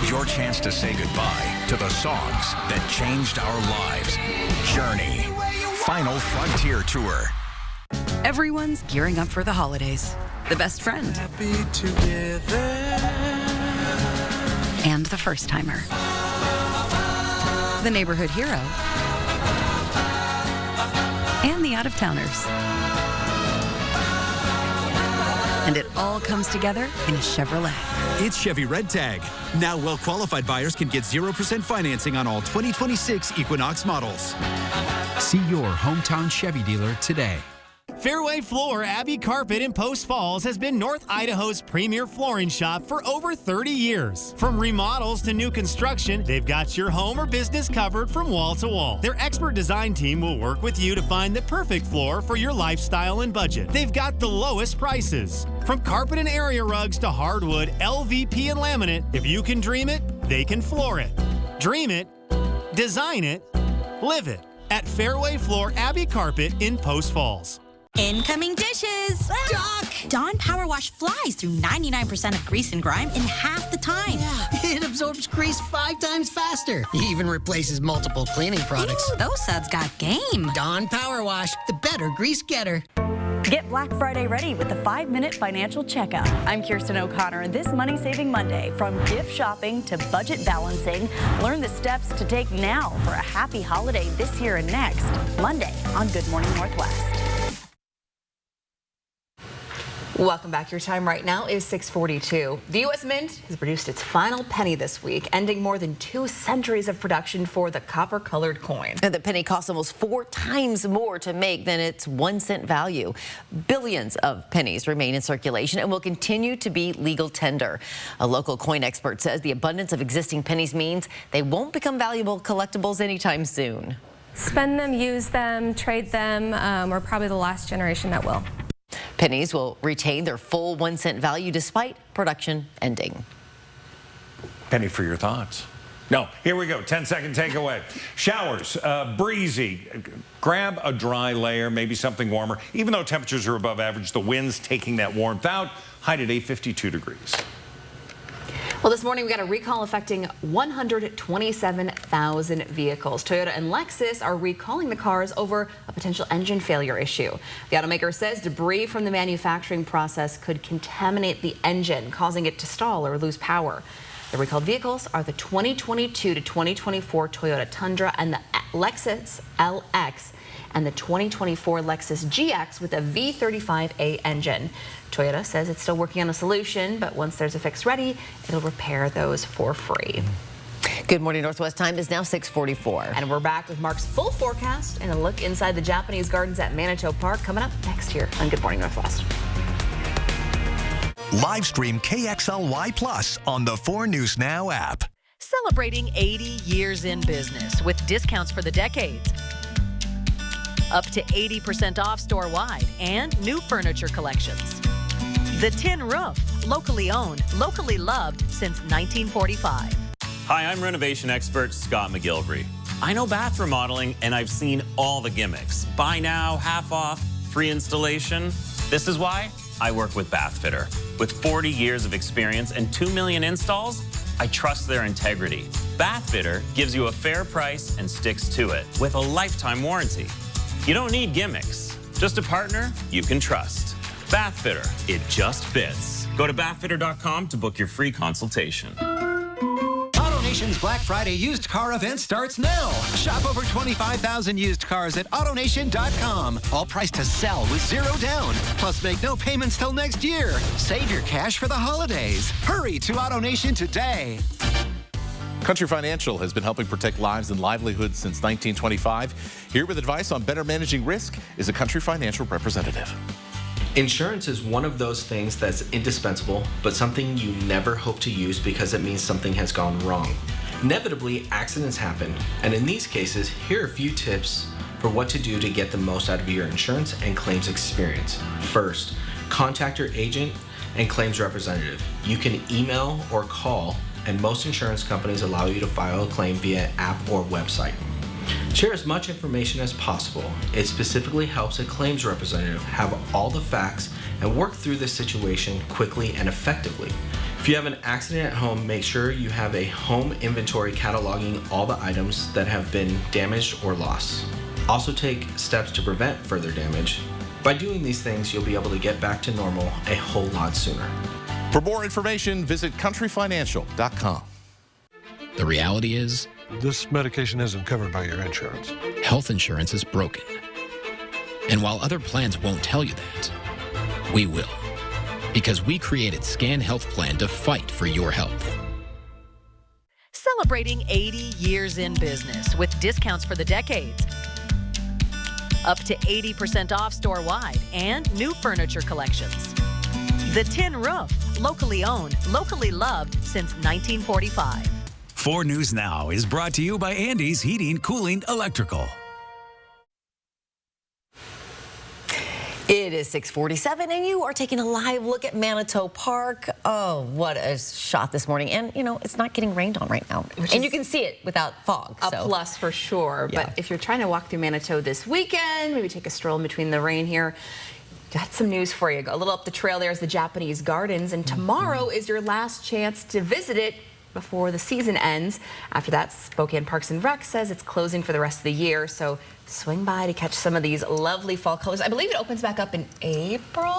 Your chance to say goodbye to the songs that changed our lives. Journey. Final Frontier Tour. Everyone's gearing up for the holidays. The best friend. Happy together. And the first timer. The neighborhood hero. And the out-of-towners. And it all comes together in a Chevrolet. It's Chevy Red Tag. Now well-qualified buyers can get 0% financing on all 2026 Equinox models. See your hometown Chevy dealer today. Fairway Floor Abbey Carpet in Post Falls has been North Idaho's premier flooring shop for over 30 years. From remodels to new construction, they've got your home or business covered from wall to wall. Their expert design team will work with you to find the perfect floor for your lifestyle and budget. They've got the lowest prices. From carpet and area rugs to hardwood, LVP and laminate, if you can dream it, they can floor it. Dream it, design it, live it at Fairway Floor Abbey Carpet in Post Falls. Incoming dishes! Doc! Dawn Power Wash flies through 99% of grease and grime in half the time. Yeah, it absorbs grease 5 times faster. It even replaces multiple cleaning products. Ooh, those suds got game. Dawn Power Wash, the better grease getter. Get Black Friday ready with the 5-Minute Financial Checkup. I'm Kirsten O'Connor, and this Money Saving Monday, from gift shopping to budget balancing, learn the steps to take now for a happy holiday this year and next. Monday on Good Morning Northwest. Welcome back. Your time right now is 6:42. The U.S. Mint has produced its final penny this week, ending more than 2 centuries of production for the copper-colored coin. And the penny costs almost 4 times more to make than its 1-cent value. Billions of pennies remain in circulation and will continue to be legal tender. A local coin expert says the abundance of existing pennies means they won't become valuable collectibles anytime soon. Spend them, use them, trade them. We're probably the last generation that will. Pennies will retain their full 1-cent value despite production ending. Penny for your thoughts. No, here we go. 10-second takeaway. Showers, breezy. Grab a dry layer, maybe something warmer. Even though temperatures are above average, the wind's taking that warmth out. High today, 52 degrees. Well, this morning we got a recall affecting 127,000 vehicles. Toyota and Lexus are recalling the cars over a potential engine failure issue. The automaker says debris from the manufacturing process could contaminate the engine, causing it to stall or lose power. The recalled vehicles are the 2022 to 2024 Toyota Tundra and the Lexus LX and the 2024 Lexus GX with a V35A engine. Toyota says it's still working on a solution, but once there's a fix ready, it'll repair those for free. Good Morning Northwest time is now 6:44. And we're back with Mark's full forecast and a look inside the Japanese gardens at Manitou Park coming up next year on Good Morning Northwest. Live stream KXLY Plus on the 4 News Now app. Celebrating 80 years in business with discounts for the decades. Up to 80% off store-wide and new furniture collections. The Tin Roof, locally owned, locally loved since 1945. Hi, I'm renovation expert Scott McGilvery. I know bath remodeling and I've seen all the gimmicks. Buy now, half off, free installation. This is why I work with Bathfitter. With 40 years of experience and 2 million installs, I trust their integrity. Bathfitter gives you a fair price and sticks to it with a lifetime warranty. You don't need gimmicks, just a partner you can trust. Bathfitter, it just fits. Go to bathfitter.com to book your free consultation. AutoNation's Black Friday used car event starts now. Shop over 25,000 used cars at AutoNation.com. All priced to sell with 0 down. Plus, make no payments till next year. Save your cash for the holidays. Hurry to AutoNation today. Country Financial has been helping protect lives and livelihoods since 1925. Here with advice on better managing risk is a Country Financial representative. Insurance is one of those things that's indispensable, but something you never hope to use because it means something has gone wrong. Inevitably, accidents happen, and in these cases, here are a few tips for what to do to get the most out of your insurance and claims experience. First, contact your agent and claims representative. You can email or call, and most insurance companies allow you to file a claim via app or website. Share as much information as possible. It specifically helps a claims representative have all the facts and work through the situation quickly and effectively. If you have an accident at home, make sure you have a home inventory cataloging all the items that have been damaged or lost. Also take steps to prevent further damage. By doing these things, you'll be able to get back to normal a whole lot sooner. For more information, visit countryfinancial.com. The reality is, this medication isn't covered by your insurance. Health insurance is broken. And while other plans won't tell you that, we will. Because we created Scan Health Plan to fight for your health. Celebrating 80 years in business with discounts for the decades. Up to 80% off store-wide and new furniture collections. The Tin Roof, locally owned, locally loved since 1945. 4 News Now is brought to you by Andy's Heating, Cooling, Electrical. It is 6:47, and you are taking a live look at Manitou Park. Oh, what a shot this morning. And, you know, it's not getting rained on right now. And you can see it without fog. A plus for sure. Yeah. But if you're trying to walk through Manitou this weekend, maybe take a stroll in between the rain here, got some news for you. Go a little up the trail, there's the Japanese Gardens, and tomorrow is your last chance to visit it before the season ends. After that, Spokane Parks and Rec says it's closing for the rest of the year, so swing by to catch some of these lovely fall colors. I believe it opens back up in April.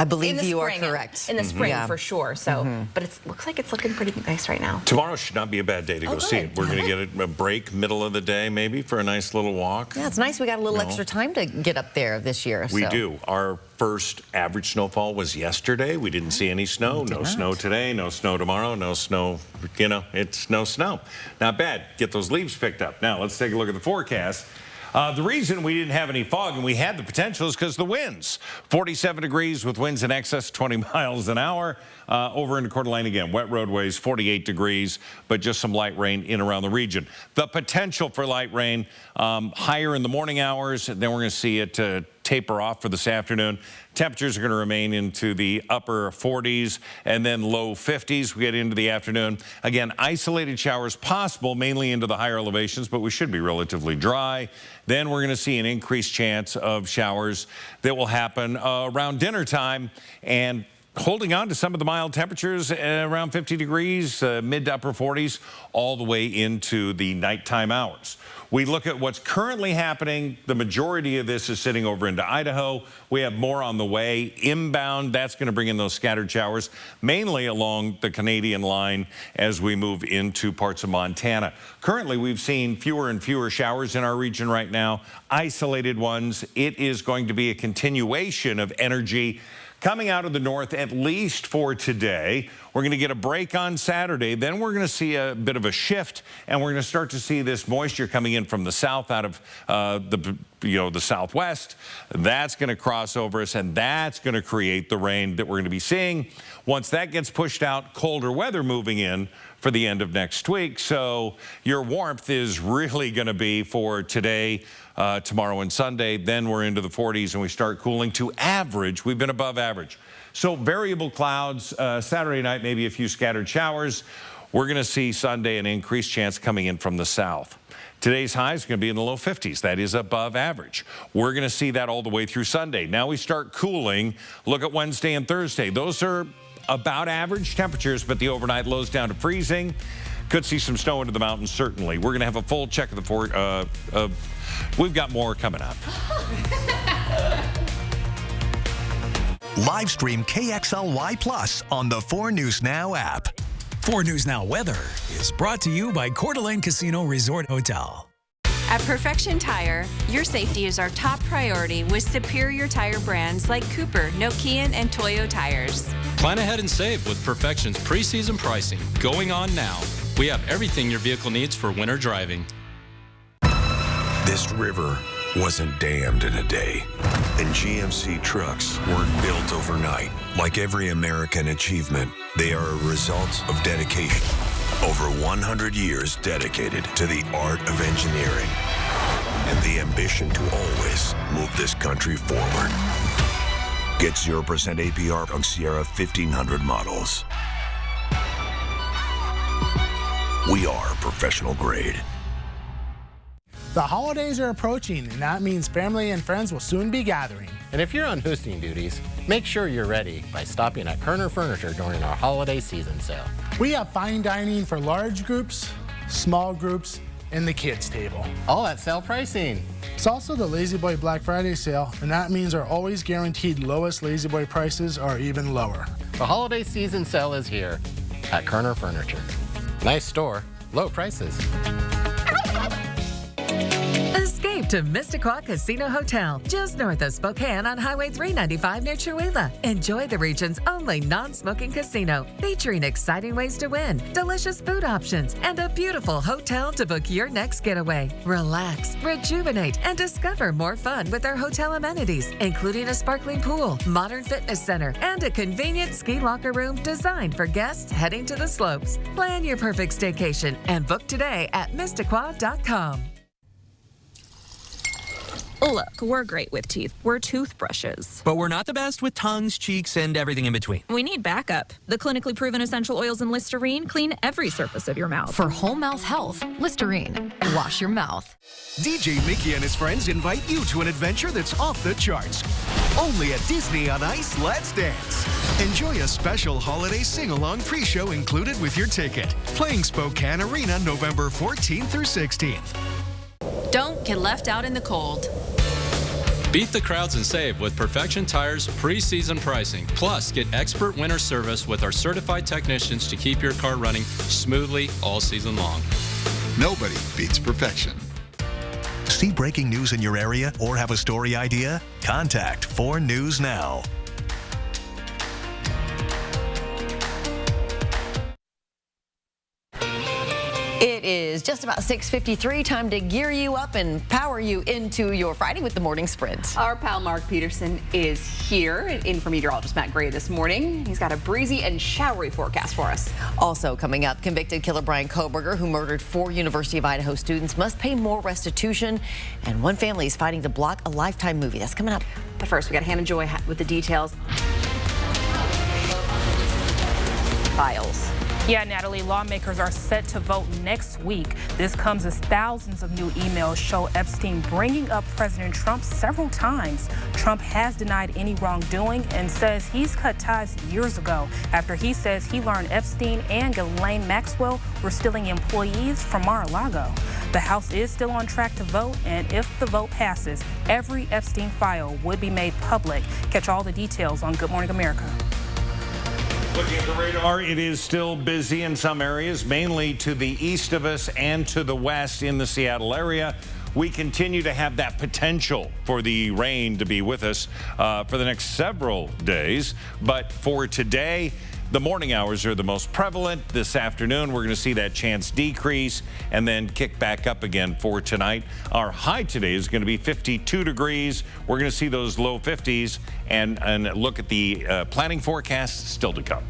I believe you are spring, correct. In the spring, Yeah. for sure. So, but it looks like it's looking pretty nice right now. Tomorrow should not be a bad day to go see it. We're going to get a break middle of the day maybe for a nice little walk. Yeah, it's nice we got a little extra time to get up there this year. We so. do. Our first average snowfall was yesterday. We didn't see any snow. No snow today, no snow tomorrow, no snow, you know, it's no snow. Not bad. Get those leaves picked up. Now, let's take a look at the forecast. The reason we didn't have any fog and we had the potential is because the winds. 47 degrees with winds in excess 20 miles an hour. Over into Coeur d'Alene again. Wet roadways, 48 degrees, but just some light rain in around the region. The potential for light rain higher in the morning hours. Then we're going to see it taper off for this afternoon. Temperatures are going to remain into the upper 40s and then low 50s. We get into the afternoon. Again, isolated showers possible, mainly into the higher elevations, but we should be relatively dry. Then we're going to see an increased chance of showers that will happen around dinner time, and holding on to some of the mild temperatures around 50 degrees, mid to upper 40s, all the way into the nighttime hours. We look at what's currently happening. The majority of this is sitting over into Idaho. We have more on the way. Inbound, that's going to bring in those scattered showers, mainly along the Canadian line as we move into parts of Montana. Currently, we've seen fewer and fewer showers in our region right now, isolated ones. It is going to be a continuation of energy coming out of the north, at least for today. We're going to get a break on Saturday. Then we're going to see a bit of a shift, and we're going to start to see this moisture coming in from the south out of the southwest. That's going to cross over us, and that's going to create the rain that we're going to be seeing. Once that gets pushed out, colder weather moving in for the end of next week. So your warmth is really going to be for today, tomorrow, and Sunday. Then we're into the 40s, and we start cooling to average. We've been above average. So variable clouds, Saturday night, maybe a few scattered showers. We're going to see Sunday an increased chance coming in from the south. Today's high is going to be in the low 50s. That is above average. We're going to see that all the way through Sunday. Now we start cooling. Look at Wednesday and Thursday. Those are about average temperatures, but the overnight lows down to freezing. Could see some snow into the mountains, certainly. We're going to have a full check of the we've got more coming up. Live stream KXLY Plus on the 4 News Now app. 4 News Now weather is brought to you by Coeur d'Alene Casino Resort Hotel. At Perfection Tire, your safety is our top priority with superior tire brands like Cooper, Nokian, and Toyo tires. Plan ahead and save with Perfection's preseason pricing going on now. We have everything your vehicle needs for winter driving. This river wasn't dammed in a day, and GMC trucks weren't built overnight. Like every American achievement, they are a result of dedication. Over 100 years dedicated to the art of engineering and the ambition to always move this country forward. Get 0% APR on Sierra 1500 models. We are professional grade. The holidays are approaching, and that means family and friends will soon be gathering. And if you're on hosting duties, make sure you're ready by stopping at Kerner Furniture during our holiday season sale. We have fine dining for large groups, small groups, and the kids table. All at sale pricing. It's also the Lazy Boy Black Friday sale, and that means our always guaranteed lowest Lazy Boy prices are even lower. The holiday season sale is here at Kerner Furniture. Nice store, low prices. Escape to Missisquoi Casino Hotel, just north of Spokane on Highway 395 near Chewelah. Enjoy the region's only non-smoking casino, featuring exciting ways to win, delicious food options, and a beautiful hotel to book your next getaway. Relax, rejuvenate, and discover more fun with our hotel amenities, including a sparkling pool, modern fitness center, and a convenient ski locker room designed for guests heading to the slopes. Plan your perfect staycation and book today at Missisquoi.com. Look, we're great with teeth. We're toothbrushes. But we're not the best with tongues, cheeks, and everything in between. We need backup. The clinically proven essential oils in Listerine clean every surface of your mouth. For whole mouth health, Listerine. Wash your mouth. DJ Mickey and his friends invite you to an adventure that's off the charts. Only at Disney on Ice Let's Dance. Enjoy a special holiday sing-along pre-show included with your ticket. Playing Spokane Arena November 14th through 16th. Don't get left out in the cold. Beat the crowds and save with Perfection Tires preseason pricing. Plus, get expert winter service with our certified technicians to keep your car running smoothly all season long. Nobody beats perfection. See breaking news in your area or have a story idea? Contact 4 News Now. It is just about 6:53. Time to gear you up and power you into your Friday with the morning sprint. Our pal Mark Peterson is here, in for meteorologist Matt Gray this morning. He's got a breezy and showery forecast for us. Also coming up, convicted killer Brian Kohberger, who murdered 4 University of Idaho students, must pay more restitution, and one family is fighting to block a Lifetime movie. That's coming up. But first, we got Hannah Joy with the details. Files. Yeah, Natalie, lawmakers are set to vote next week. This comes as thousands of new emails show Epstein bringing up President Trump several times. Trump has denied any wrongdoing and says he's cut ties years ago after he says he learned Epstein and Ghislaine Maxwell were stealing employees from Mar-a-Lago. The House is still on track to vote, and if the vote passes, every Epstein file would be made public. Catch all the details on Good Morning America. Looking at the radar, it is still busy in some areas, mainly to the east of us and to the west in the Seattle area. we continue to have that potential for the rain to be with us for the next several days. But for today, the morning hours are the most prevalent. This afternoon, we're going to see that chance decrease and then kick back up again for tonight. Our high today is going to be 52 degrees. We're going to see those low 50s and look at the planning forecast still to come.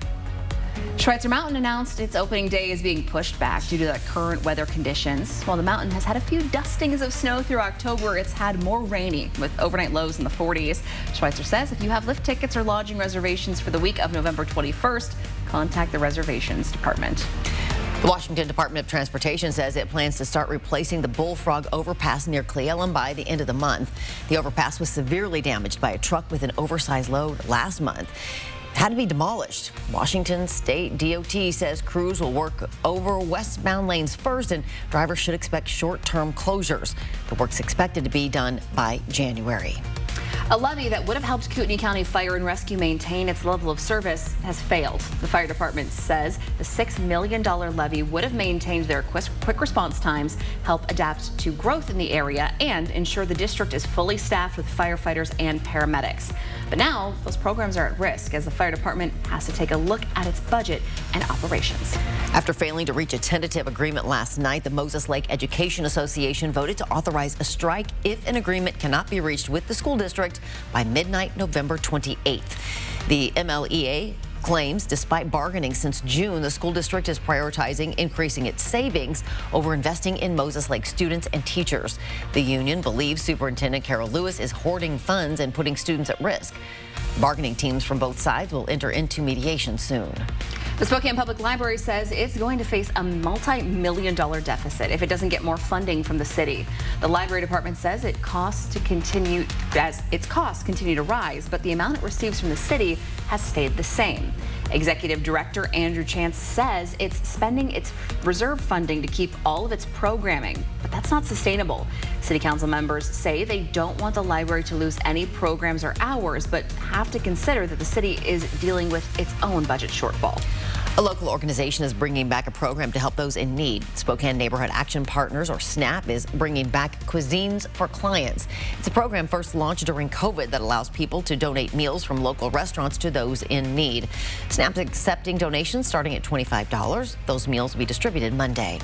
Schweitzer Mountain announced its opening day is being pushed back due to the current weather conditions. While the mountain has had a few dustings of snow through October, it's had more rainy with overnight lows in the 40s. Schweitzer says if you have lift tickets or lodging reservations for the week of November 21st, contact the reservations department. The Washington Department of Transportation says it plans to start replacing the Bullfrog overpass near Cle Elum by the end of the month. The overpass was severely damaged by a truck with an oversized load last month. Had to be demolished. Washington State DOT says crews will work over westbound lanes first, and drivers should expect short-term closures. The work's expected to be done by January. A levee that would have helped Kootenai County Fire and Rescue maintain its level of service has failed. The fire department says the $6 million levee would have maintained their quick response times, help adapt to growth in the area, and ensure the district is fully staffed with firefighters and paramedics. But now those programs are at risk as the fire department has to take a look at its budget and operations. After failing to reach a tentative agreement last night, the Moses Lake Education Association voted to authorize a strike if an agreement cannot be reached with the school district by midnight November 28th. The MLEA claims despite bargaining since June, the school district is prioritizing increasing its savings over investing in Moses Lake students and teachers. The union believes Superintendent Carol Lewis is hoarding funds and putting students at risk. Bargaining teams from both sides will enter into mediation soon. The Spokane Public Library says it's going to face a multi-million-dollar deficit if it doesn't get more funding from the city. The library department says its costs continue to rise, but the amount it receives from the city has stayed the same. Executive Director Andrew Chance says it's spending its reserve funding to keep all of its programming, but that's not sustainable. City Council members say they don't want the library to lose any programs or hours, but have to consider that the city is dealing with its own budget shortfall. A local organization is bringing back a program to help those in need. Spokane Neighborhood Action Partners, or SNAP, is bringing back Cuisines for Clients. It's a program first launched during COVID that allows people to donate meals from local restaurants to those in need. SNAP's accepting donations starting at $25. Those meals will be distributed Monday.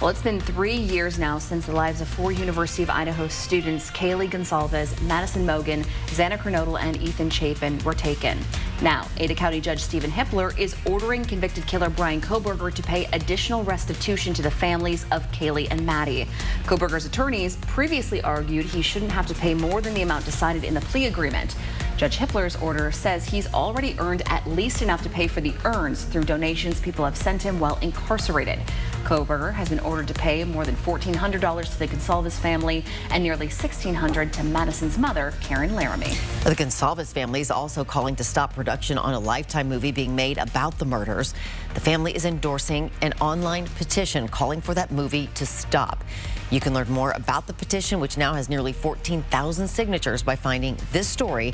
Well, it's been 3 years now since the lives of 4 University of Idaho students, Kaylee Gonsalves, Madison Mogan, Xana Kernodle, and Ethan Chapin, were taken. Now, Ada County Judge Stephen Hippler is ordering convicted killer Brian Kohberger to pay additional restitution to the families of Kaylee and Maddie. Kohberger's attorneys previously argued he shouldn't have to pay more than the amount decided in the plea agreement. Judge Hippler's order says he's already earned at least enough to pay for the earns through donations people have sent him while incarcerated. Kohberger has been ordered to pay more than $1,400 to the Gonsalves family and nearly $1,600 to Madison's mother, Karen Laramie. The Gonsalves family is also calling to stop production on a Lifetime movie being made about the murders. The family is endorsing an online petition calling for that movie to stop. You can learn more about the petition, which now has nearly 14,000 signatures, by finding this story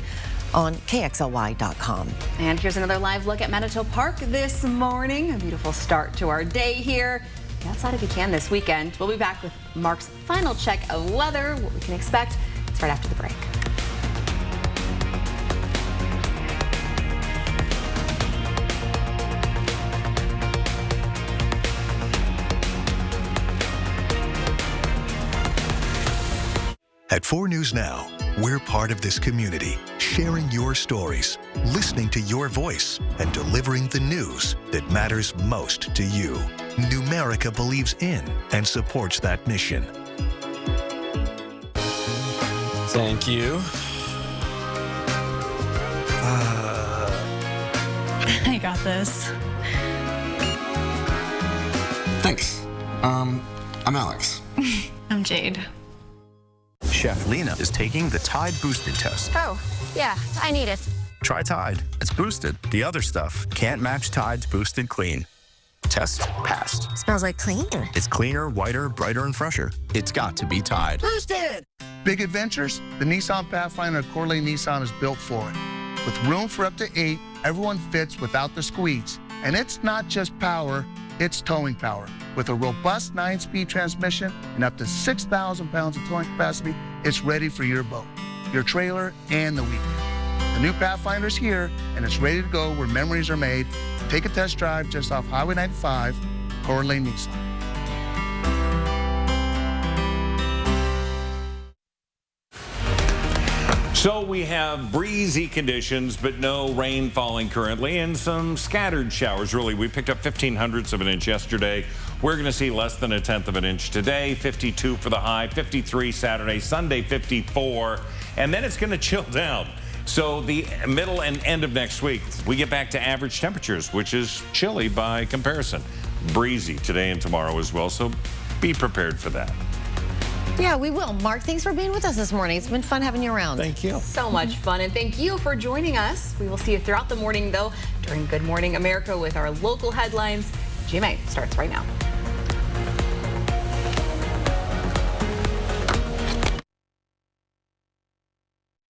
on KXLY.com. And here's another live look at Manitou Park this morning. A beautiful start to our day here. Get outside if you can this weekend. We'll be back with Mark's final check of weather, what we can expect. It's right after the break. At 4 News Now, we're part of this community, sharing your stories, listening to your voice, and delivering the news that matters most to you. Numerica believes in and supports that mission. Thank you. I got this. Thanks. I'm Alex. I'm Jade. Chef Lena is taking the Tide Boosted test. Oh, yeah, I need it. Try Tide. It's boosted. The other stuff can't match Tide's Boosted Clean. Test passed. Smells like clean. It's cleaner, whiter, brighter, and fresher. It's got to be Tide. Boosted! Big adventures? The Nissan Pathfinder at Corley Nissan is built for it. With room for up to 8, everyone fits without the squeeze. And it's not just power, it's towing power. With a robust 9-speed transmission and up to 6,000 pounds of towing capacity, it's ready for your boat, your trailer, and the weekend. The new Pathfinder's here, and it's ready to go where memories are made. Take a test drive just off Highway 95, Coeur d'Alene Nissan. So we have breezy conditions, but no rain falling currently, and some scattered showers. Really, we picked up 0.15 of an inch yesterday. We're going to see less than 1/10 of an inch today. 52 for the high, 53 Saturday, Sunday 54, and then it's going to chill down. So the middle and end of next week, we get back to average temperatures, which is chilly by comparison. Breezy today and tomorrow as well, so be prepared for that. Yeah, we will. Mark, thanks for being with us this morning. It's been fun having you around. Thank you. So much fun, and thank you for joining us. We will see you throughout the morning, though, during Good Morning America with our local headlines. GMA starts right now.